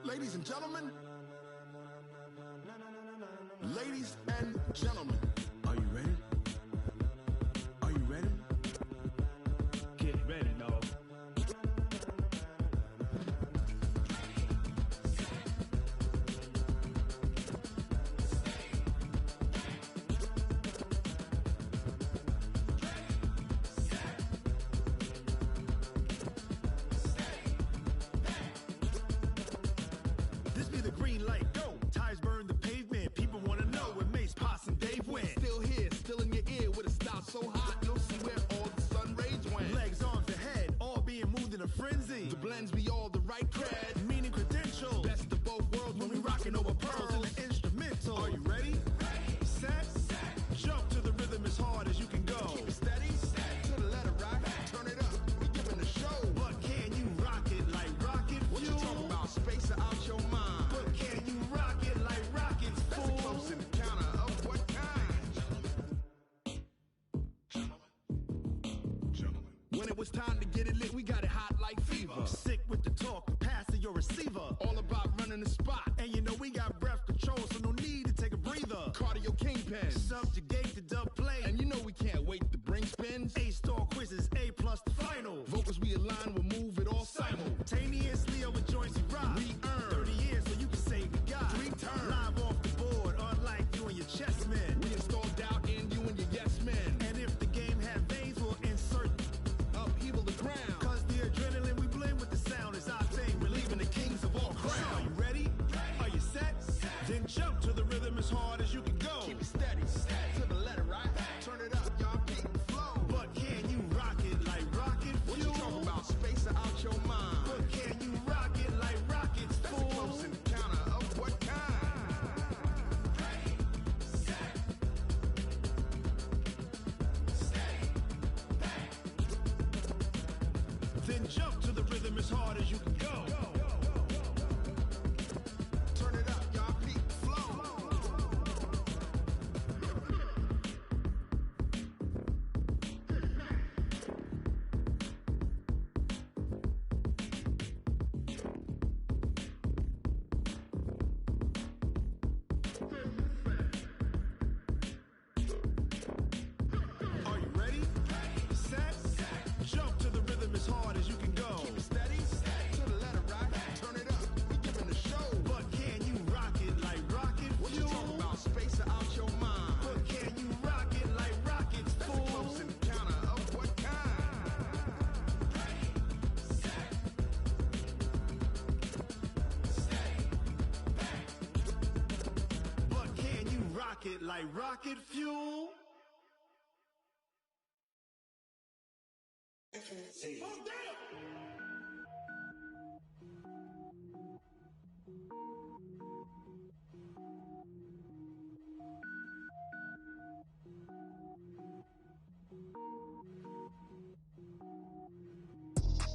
Ladies and gentlemen, ladies and gentlemen, are you ready? Are you ready? Get ready, dog. This be the green light, go. Tires burn the pavement. People want to know when Mace, Poss, and Dave went. it's time to get it lit. We got it hot like fever. Sick with the talk, the pass of your receiver. All about running the spot. And you know we got breath control, so no need to take a breather. Cardio kingpin, subjugate the dub play. And you know we can't wait to bring spins. A-star quizzes, A+ the final. Vocals we align, we'll move it all simultaneously over joints we ride. We earn 30 years so you can say we got 3 turns. Live off the board, unlike you and your chess men. We install doubt in you and your yes men. And if the game had veins, we'll insert upheaval the ground. Cause the adrenaline we blend with the sound is our thing. Relieving the kings of all crowns. Are you ready? Are you set? Then jump to the rhythm as hard as you can go. Keep it steady, to the letter, right? Turn it up, y'all, beat and flow. But can you rock it like rocket fuel? What you talking about? Space out your mind. But can you rock it like rockets, fool? That's a close encounter of what kind? Ready, set, steady, bang. Then jump to the rhythm as hard as you can go. Turn it up, y'all, beat and flow. Are you ready? Set, jump to the rhythm as hard as you can go. Keep it steady, to the letter, right? Turn it up, we giving the show. But can you rock it like rocket fuel? What you talking about? Space out your mind. But can you rock it like rockets, fool? That's a close encounter of what kind? Ready, set, steady, bang. But can you rock it like rocket fuel?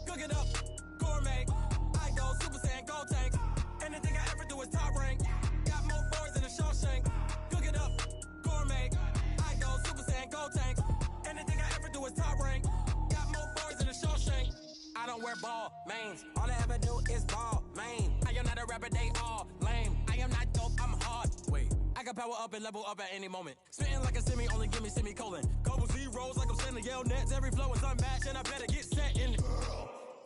Cook it up, gourmet. I go Super Saiyan, gold tank. Anything I ever do is top rank. Got more boys than a Shawshank. Cook it up, gourmet. I go Super Saiyan, gold tank. Anything I ever do is top rank. Got more boys than a Shawshank. I don't wear ball mains. All I ever do is ball main. I am not a rapper, they all lame. I am not dope, I'm hard. Wait, I can power up and level up at any moment. Spitting like a semi, only give me semicolon. Couple zeros like I'm sending yell nets. Every flow is unmatched and I better get set in.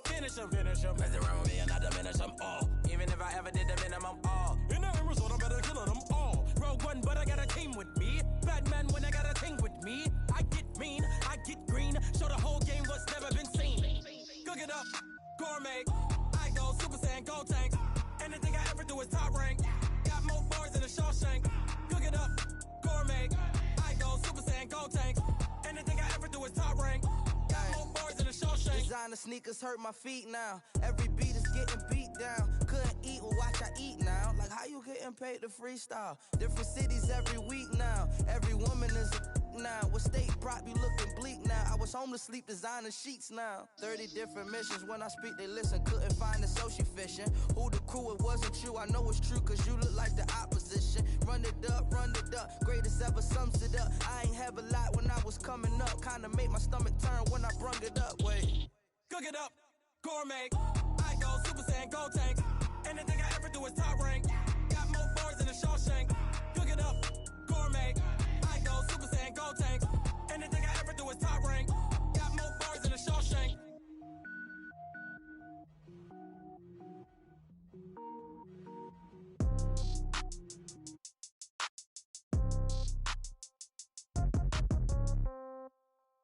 Finish them. Mess around with me and I diminish them all. Even if I ever did the minimum, all. In the end result, I'm better killing them all. Rogue One, but I got a team with me. Batman when I got a team with me. I get mean, I get green. Show the whole game what's never been seen. Cook it up, gourmet. I go Super Saiyan, gold tank. Anything I ever do is top rank. Got more bars than a Shawshank. Cook it up, gourmet. I go Super Saiyan, gold tank. Anything I ever do is top rank. Got more bars than a Shawshank. Designer sneakers hurt my feet now. Every beat is getting beat down. Couldn't eat, well watch I eat now. Like how you getting paid to freestyle? Different cities every week now. Every woman is a now. What state prop you looking bleak now? I was home to sleep designer sheets now. 30 different missions. When I speak they listen. Couldn't find it so she fishing. Who the crew, it wasn't you. I know it's true cause you look like the opposition. Run it up. Greatest ever sums it up. I ain't have a lot when I was coming up. Kinda made my stomach turn when I brung it up. Wait. Cook it up, gourmet. I go Super Saiyan, gold tank. Anything I ever do is top rank. Got more bars than a Shawshank. Cook it up, gourmet. I go Super Saiyan, gold tank. Anything I ever do is top rank. Got more bars than a Shawshank.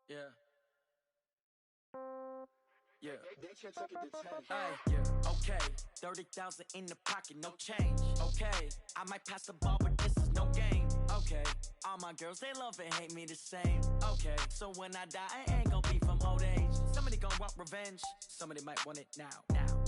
Yeah. Yeah. Hey, yeah. Okay. 30,000 in the pocket, no change. Okay. I might pass the ball, but this is no game. Okay. All my girls, they love and hate me the same. Okay. So when I die, I ain't gonna be from old age. Somebody gonna want revenge. Somebody might want it now.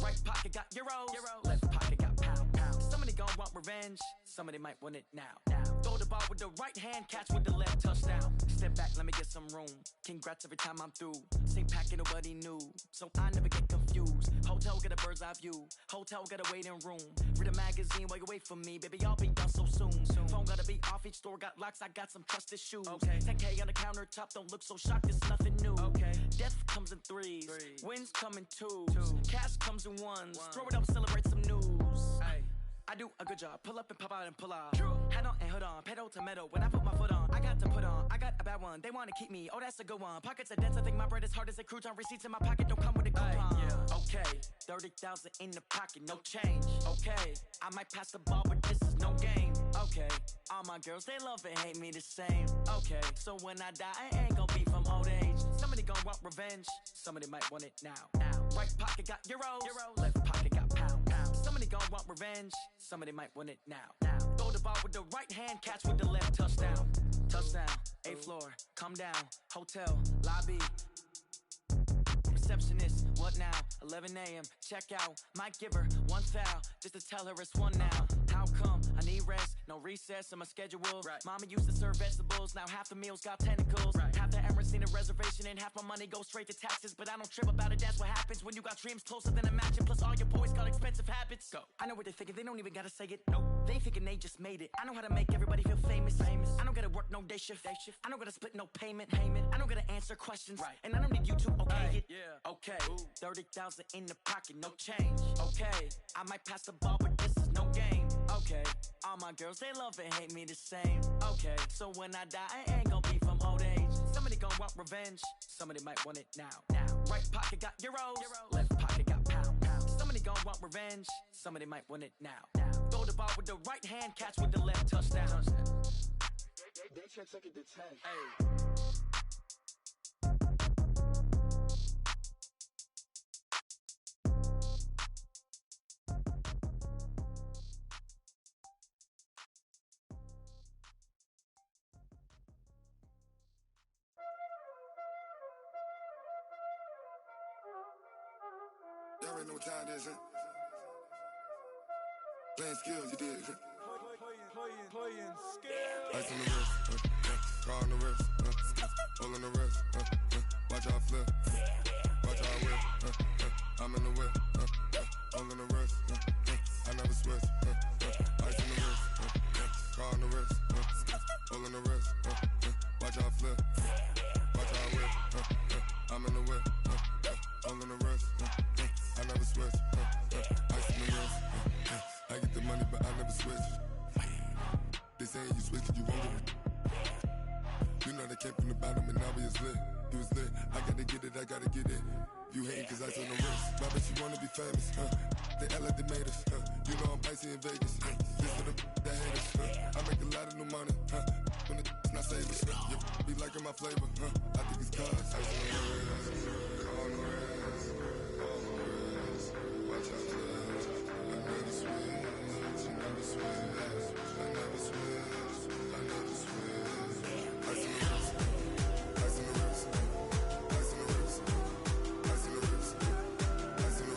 Right pocket got euros. Left pocket got pound. Somebody gonna want revenge. Somebody might want it now. Throw the ball with the right hand, catch with the left, touchdown. Step back, let me get some room. Congrats every time I'm through. Same packet, nobody knew. So I never get confused. Hotel got a bird's eye view. Hotel got a waiting room. Read a magazine while you wait for me. Baby, I'll be done so soon. Phone gotta be off, each store got locks. I got some trusted shoes. Okay. 10K on the countertop, don't look so shocked, it's nothing new. Okay. Death comes in threes. Wins come in twos. Cash comes in ones. Throw it up, celebrate some news. I do a good job. Pull up and pop out and pull out. Head on and hood on. Pedal to metal. When I put my foot on, I got to put on. I got a bad one. They want to keep me. Oh, that's a good one. Pockets are dense. I think my bread is hard as a crouton. Receipts in my pocket don't come with a coupon. Okay, 30,000 in the pocket, no change. Okay, I might pass the ball, but this is no game. Okay, all my girls, they love and hate me the same. Okay, so when I die, I ain't gonna be from old age. Somebody gonna want revenge. Somebody might want it now. Right pocket got euros. Left pocket got pounds. Somebody gonna want revenge. Somebody might want it now. Throw the ball with the right hand, catch with the left. Touchdown. Touchdown. 8th floor. Come down. Hotel. Lobby. Receptionist, what now? 11 a.m. Check out. Might give her one foul just to tell her it's one now. How come? I need rest. No recess in my schedule. Mama used to serve vegetables. Now half the meals got tentacles. Half the Emirates need a reservation and half my money goes straight to taxes. But I don't trip about it. That's what happens when you got dreams closer than a matching. Plus all your boys got expensive habits. Go. I know what they're thinking. They don't even gotta say it. Nope. They thinking they just made it. I know how to make everybody feel famous. I don't gotta work no day shift. I don't gotta split no payment. I don't gotta answer questions. And I don't need you to okay it. Okay, 30,000 in the pocket, no change. Okay, I might pass the ball, but this is no game. Okay, all my girls, they love and hate me the same. Okay, so when I die, I ain't gonna be from old age. Somebody gonna want revenge. Somebody might want it now. Right pocket got euros. Left pocket got pounds. Somebody gonna want revenge. Somebody might want it now. Throw the ball with the right hand, catch with the left. Touchdown. They should take it to 10. Hey. Y'all already know what time it is, huh? Playing skills, you did. Playing skills. Ice on the wrist, car on the wrist, hole on the wrist, watch how I flip, watch how I whip, I'm in the whip, hole on the wrist, I never switch, ice on the wrist, car on the wrist, hole on the wrist, watch how I flip, watch how I whip, I'm in the whip, hole on the wrist, I never switch, ice on the wrist, I get the money but I never switch. They saying you switch and you won't get it. You know they came from the bottom and now we is lit. You was lit, I gotta get it, I gotta get it. You hating cause ice on the wrist. I bet you wanna be famous, They act like they made us, You know I'm icy in Vegas, This for the that hate us, I make a lot of new money, When it's not savers, You be liking my flavor, I think it's cause ice on the wrist, on the wrist, on the wrist. Watch out, I never switch, I never switch. I never switch, I never switch. Ice on the wrist, ice on the wrist, ice on the wrist, ice on the wrist, ice on the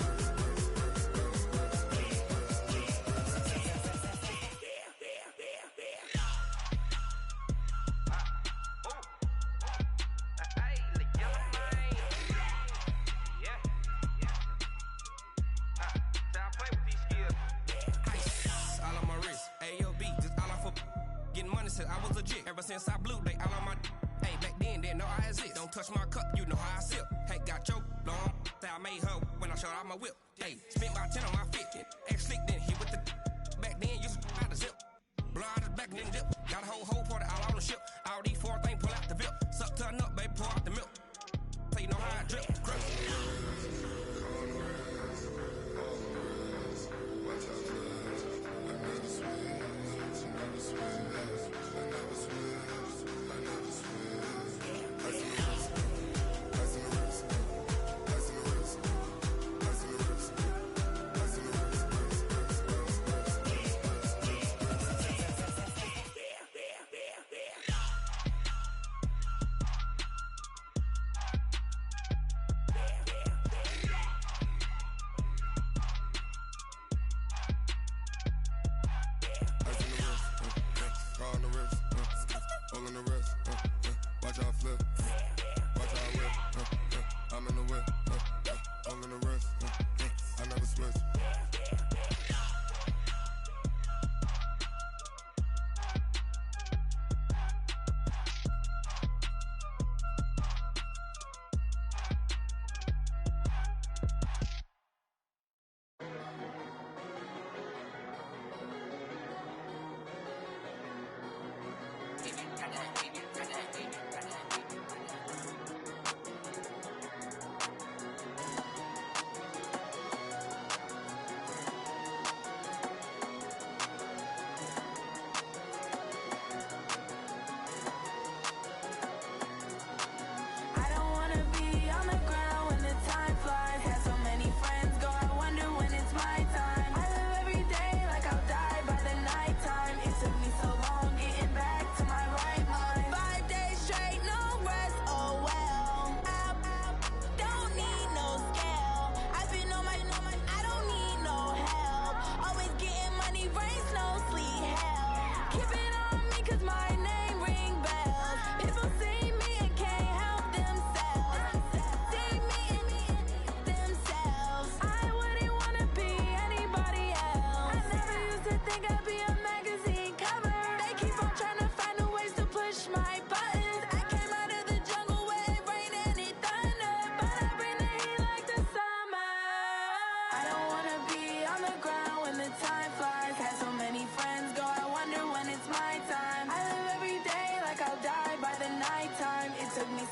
wrist, I was legit. Ever since I blew, they all on my hey, back then, didn't know I exist. Don't touch my cup, you know how I sip. Hey, got your long, say I made her when I showed out my whip. Hey, spent my 10 on my fit. Ex-slick, then hit with the back then, used to out the zip. Blow out the back, then dip. Got a whole party all on the ship. All these 4 things, pull out the VIP. Suck, turn up, baby, pour out the milk. So you know how I drip. Crush.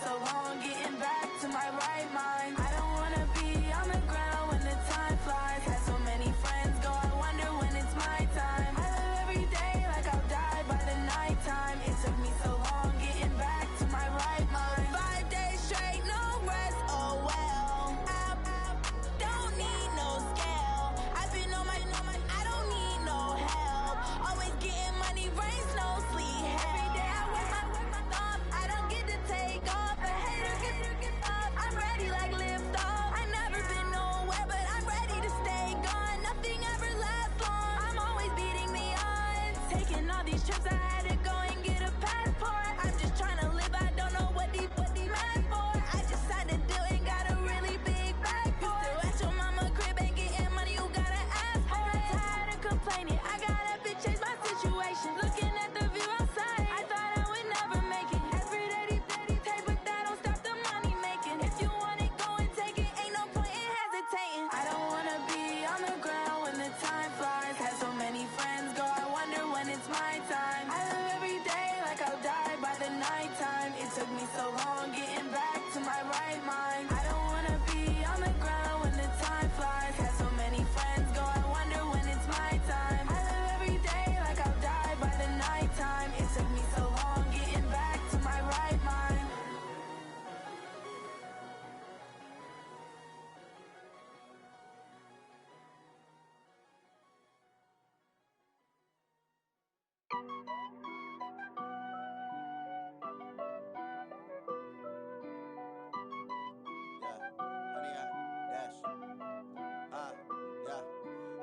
so long getting back to my right mind. I don't wanna be on the ground when the time flies. Had so many friends go, I wonder when it's my time. I live every day like I'll die by the nighttime. It took me so long getting back to my right mind. 5 days straight, no rest, oh well. I don't need no scale. I've been on my, I don't need no help. Always getting money, rains, no sleep. Every day I work my thumb. I don't get to take off. A hater get up. I'm ready like lift off. I never been nowhere, but I'm ready to stay gone. Nothing ever lasts long. I'm always beating the odds. Taking all these trips, I had to go and get a passport. I'm just trying to live. I don't know what the mad for. I just had to do it. Got a really big bag for it. Still at your mama crib and getting money. You gotta ask for it. I'm tired of complaining. I gotta change my situation. Looking at the view outside, I thought I would never make it. Every day take, but that don't stop the money making. If you want it, go and take it. Ain't no point in hesitating. I don't wanna be on the ground when the time flies. Had so many friends go, I wonder when it's my time. I live every day like I'll die by the nighttime. It took me so long getting back to my right mind. I don't wanna be on the ground when the time flies. Had so many friends go, I wonder when it's my time. I live every day like I'll die by the nighttime. It took me so long getting back to my right mind.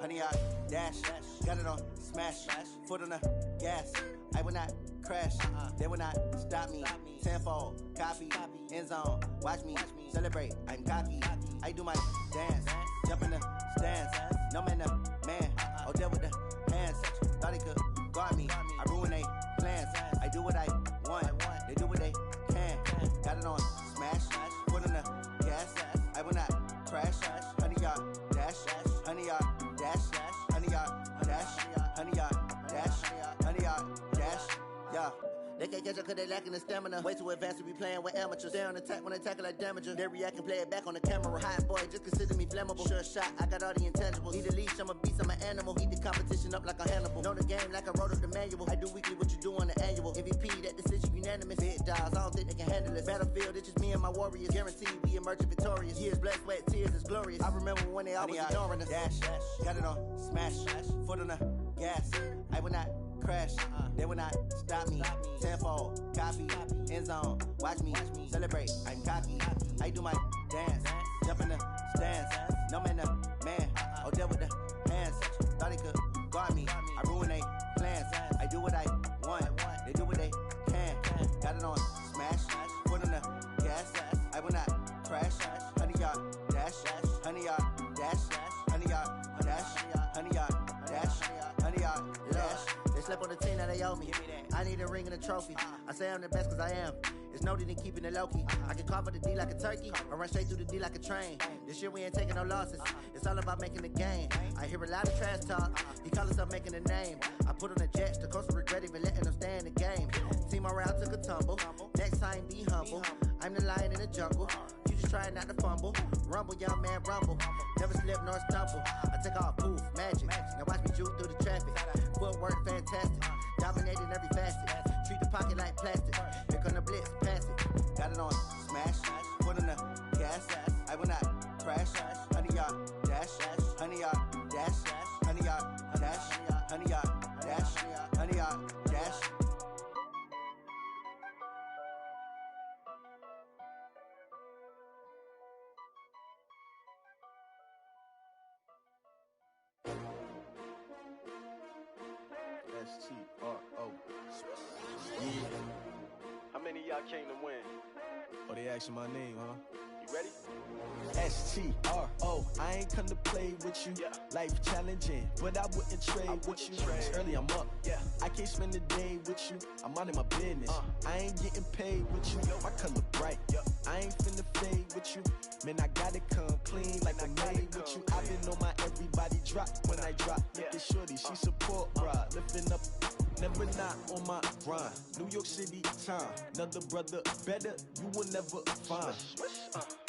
Honey, I dash, got it on smash, foot on the gas. I will not crash, they will not stop me. Tenfold, copy, end zone, watch me celebrate. I'm cocky, I do my dance, jump in the stands. No man, man, oh there with the hands. Thought he could guard me, I ruin they plans. I do what I want, they do what they can. Got it on smash, foot on the gas. I will not crash, honey, y'all dash, honey, y'all dash, honey, y'all dash, honey, y'all dash, honey, y'all dash, yeah. They can't catch up cause they lacking the stamina. Way too advanced to be playing with amateurs. Stay on attack when they tackle like damager. They react and play it back on the camera. Hot boy, just consider me flammable. Sure shot, I got all the intangibles. Need a leash, I'm a beast, I'm an animal. Eat the competition up like a Hannibal. Know the game like I wrote up the manual. I do weekly what you do on the annual. MVP, that decision unanimous. Big dials, I don't think they can handle this. Battlefield, it's just me and my warriors. Guaranteed we emerge victorious. Years, blood, sweat, tears, it's glorious. I remember when they always ignoring us. Dash, got it on smash, foot on the gas. I will not crash, they will not stop me. Tenfold, copy, end zone, watch me celebrate. I'm cocky, I do my dance, jump in the stands. No man, man, oh there with the hands. Thought he could guard me, I ruin they plans. I do what I want, they do what they can. Got it on smash, foot on the gas. I will not crash, honey, y'all dash, honey, y'all dash, honey, y'all dash, honey, y'all dash, honey, y'all dash. They slept on the team that they owe me. I need a ring and a trophy. I say I'm the best cause I am. It's noted in keeping it low-key. I can carve up the D like a turkey or run straight through the D like a train. This year we ain't taking no losses. It's all about making the game. I hear a lot of trash talk. He call himself making a name. I put on the Jets. The coach will regret even letting them stay in the game. Team morale took a tumble. Next time be humble. I'm the lion in the jungle. You just try not to fumble. Rumble, young man, rumble. Never slip nor stumble. I take off, poof, magic. Now watch me juke through the traffic. Footwork fantastic. Dominating every facet. Treat the pocket like plastic. Here come the blitz, pass it. Got it on smash. Foot on the gas. I will not crash. Honey, y'all dash. Honey, y'all dash. Honey, y'all dash. Honey, y'all dash. Honey, y'all dash. S-T-R-O. Yeah. How many of y'all came to win? Oh, they asking my name, huh? You ready? S-T-R-O. I ain't come to play with you. Yeah. Life challenging, but I wouldn't trade with you. It's early, I'm up. Yeah. I can't spend the day with you. I'm out of my business. I ain't getting paid with you. My color bright. I ain't finna fade with you. Man, I gotta come clean like I made with you. I've been on my everybody drop when I drop. Look at shorty, she support, bro. Lifting up, never never not on my grind. New York City time, another brother better, you will never find.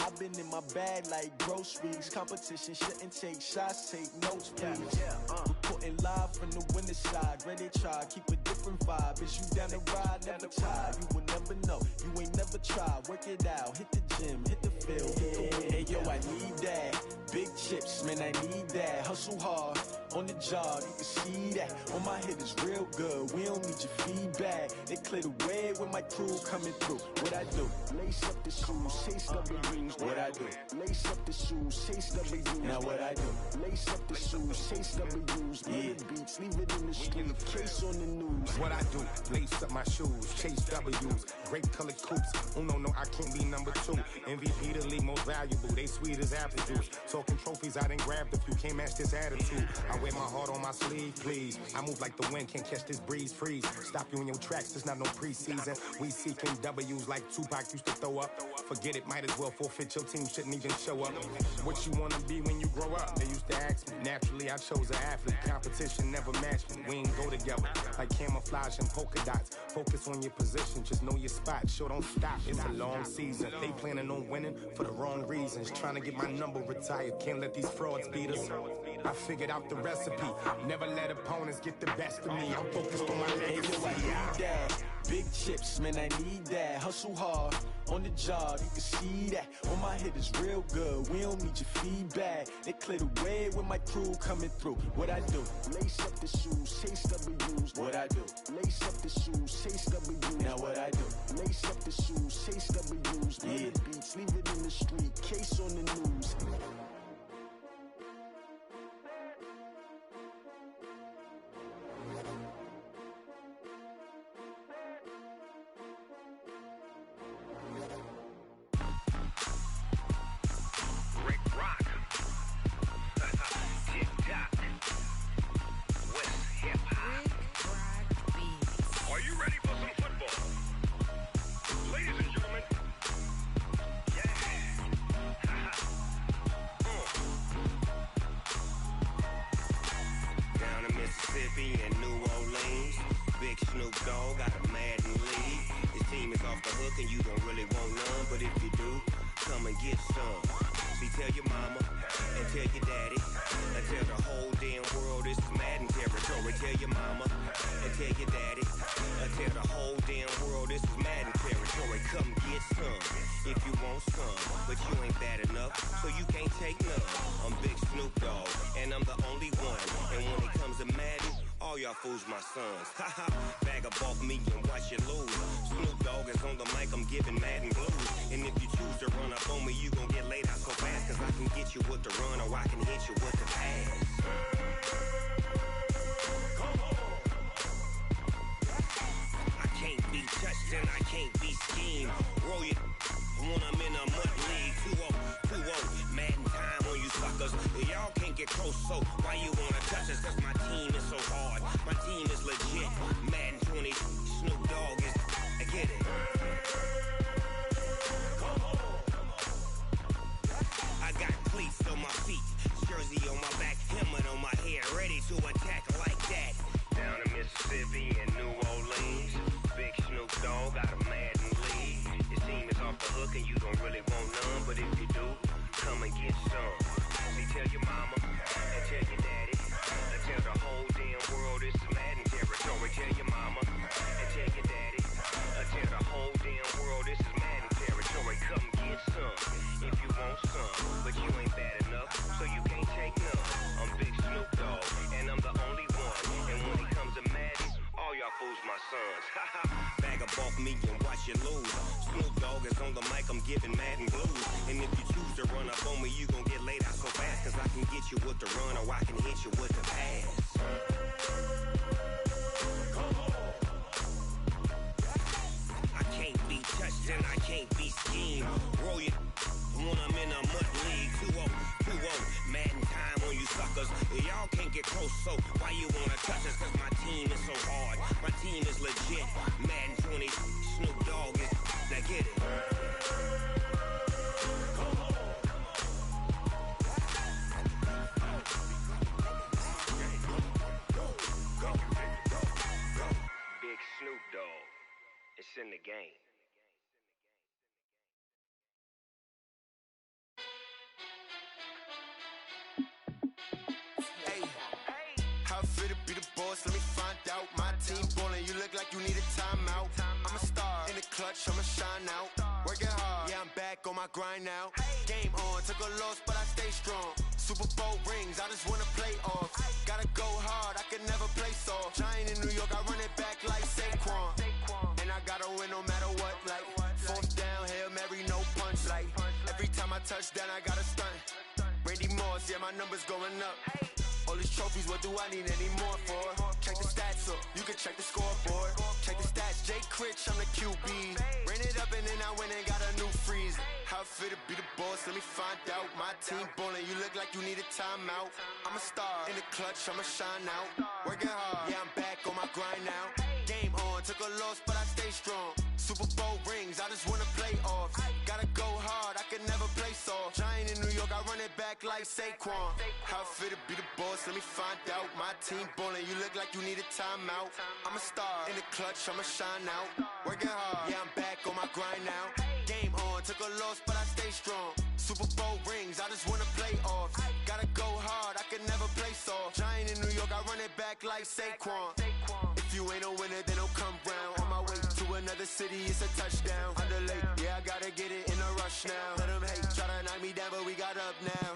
I've been in my bag like groceries. Competition shouldn't take shots, take notes, please. Reporting live from the winter side. Ready to try, keep a different vibe. Is you down the ride, never tired. You will never know, you ain't never tried. Work it out, hit the gym, hit the field, hit the wind. Hey yo, I need that. Big chips, man, I need that. Hustle hard, on the job, you can see that. On my head is real good, we don't need your feedback. They clear the way with my crew coming through. What I do? Lace up the shoes, chase W's. What I do? Lace up the shoes, chase W's. Now what I do? Lace up the shoes, chase W's. Yeah. Beats, leave it in the street, case on the news. What I do? Lace up my shoes, chase W's. Grape colored coops. Uno, no, I can't be number 2. MVP the league most valuable. They sweet as apple juice. Talking trophies, I done grabbed a few. Can't match this attitude. I wear my heart on my sleeve, please. I move like the wind, can't catch this breeze, freeze. Stop you in your tracks, there's not no preseason. We seeking W's like Tupac used to throw up. Forget it, might as well forfeit. Your team shouldn't even show up. What you wanna be when you grow up? They used to ask me. Naturally, I chose an athlete. Competition never matched me. We ain't go together like camouflage and polka dots. Focus on your position, just know your spot. Sure, don't stop. It's a long season. They planning on winning for the wrong reasons. Trying to get my number retired. Can't let these frauds beat us. I figured out the recipe. Never let opponents get the best of me. I'm focused on my legacy. I need that. Big chips, man, I need that. Hustle hard, on the job, you can see that. On my head is real good, we don't need your feedback. They clear the way with my crew coming through. What I do? Lace up the shoes, chase W's. What I do? Lace up the shoes, chase W's. Now what I do? Lace up the shoes, chase W's. Yeah. Beats, leave it in the street, case on the news. Fools my sons. Haha, bag up off me and watch you lose. Snoop Dogg is on the mic, I'm giving Madden blues. And if you choose to run up on me, you gon' get laid out so fast. Cause I can get you with the run or I can hit you with the pass. I can't be touched and I can't be schemed. Roll you when I'm in a mud league. 2-0, Madden time on you suckers. Y'all can't get close, so why you wanna touch us? Cause my team is so hard. My team is legit. Madden 20, Snoop Dogg is. I get it. I got cleats on my feet, jersey on my back, helmet on my head, ready to attack like that. Down in Mississippi and New Orleans, big Snoop Dogg got a Madden league. Your team is off the hook and you don't really want none, but if you do, come and get some. See, tell your mama and tell your daddy, and tell the whole damn world this is Madden territory. Tell your mama and tell your daddy, and tell the whole damn world this is Madden territory. Come get some if you want some, but you ain't bad enough, so you can't take none. I'm Big Snoop Dogg, and I'm the only one. And when it comes to Madden, all y'all fools my sons. Bag up off me and watch you lose. Snoop Dogg is on the mic, I'm giving Madden blues. And if you choose to run up on me, you gon' get laid out so fast. Cause I can get you with the run or I can hit you with the pass. I can't be touched and I can't be schemed. Roll you when I'm in a mud league. 2-0, Madden time on you suckers. Y'all can't get close, so why you wanna touch us? Cause my team is so hard. My team is legit. Madden 20, Snoop Dogg is. Now get it. boss, let me find out. My team ballin', you look like you need a timeout. I'm a star in the clutch, I'ma shine out. Working hard, yeah, I'm back on my grind now. Game on, took a loss, but I stay strong. Super Bowl rings, I just wanna play off. Gotta go hard, I can never play soft. Giant in New York, I run it back like Saquon. And I gotta win no matter what, like fourth down, Hail Mary, no punch. Like every time I touch down, I gotta stunt. Randy Moss, yeah, my numbers going up. All these trophies, what do I need any more for? Check the stats up, you can check the scoreboard. Check the stats, Jay Critch, I'm the QB. Ran it up and then I went and got a new freeze. How it feel to be the boss, let me find out. My team ballin', you look like you need a timeout. I'm a star in the clutch, I'ma shine out. Working hard, yeah, I'm back on my grind now. Game on, took a loss, but I stay strong. Super Bowl rings, I just wanna play off. Gotta go hard, I can never play soft. Giant in New York, I run it back like Saquon. How it feel to be the boss, let me find out. My team ballin', you look like you need a timeout. I'm a star in the clutch, I'ma shine out. Working hard, yeah, I'm back on my grind now. Game on, took a loss, but I stay strong. Super Bowl rings, I just wanna play off. Gotta go hard, I can never play soft. Giant in New York, I run it back like Saquon. If you ain't a winner, then don't come round. On my way to another city, it's a touchdown. Underlay, yeah, I gotta get it in a rush now. Let them hate, try to knock me down, but we got up now.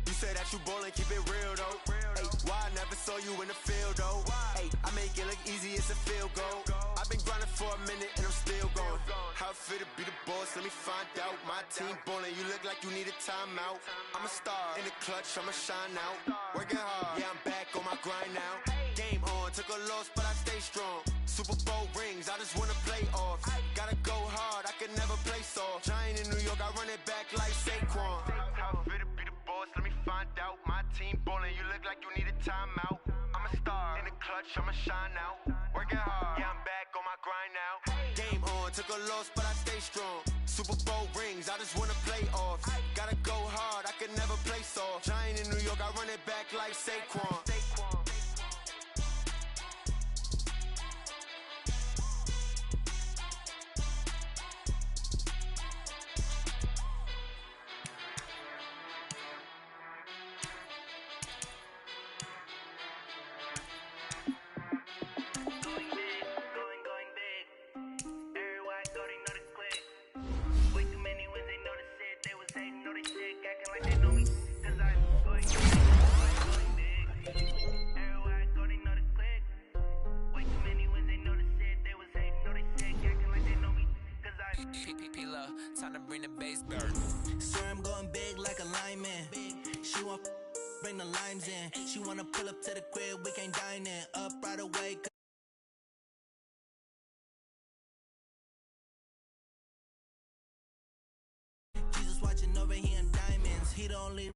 You say that you ballin', keep it real though. Hey, why I never saw you in the field though? Hey, I make it look easy, it's a field goal. I've been grinding for a minute and I'm still going. How it feel to be the boss, let me find out. My team ballin', you look like you need a timeout. I'm a star in the clutch, I'ma shine out. Working hard, yeah, I'm back on my grind now. Game on, took a loss, but I stay strong. Super Bowl rings, I just wanna play off. Gotta go hard, I can never play soft. Giant in New York, I run it back like Saquon. How it feel to be the boss, let me find out. My team ballin', you look like you need a timeout. I'm a star in the clutch, I'ma shine out. Working hard, yeah, I'm back on my grind now. Game on, took a loss, but I stay strong. Super Bowl rings, I just wanna play off. Gotta go hard, I can never play soft. Giant in New York, I run it back like Saquon. Time to bring the bass back. Swear I'm going big like a lineman. She want bring the limes in. She wanna pull up to the crib, we can't dine in. Up right away. Jesus watching over here in diamonds. He the only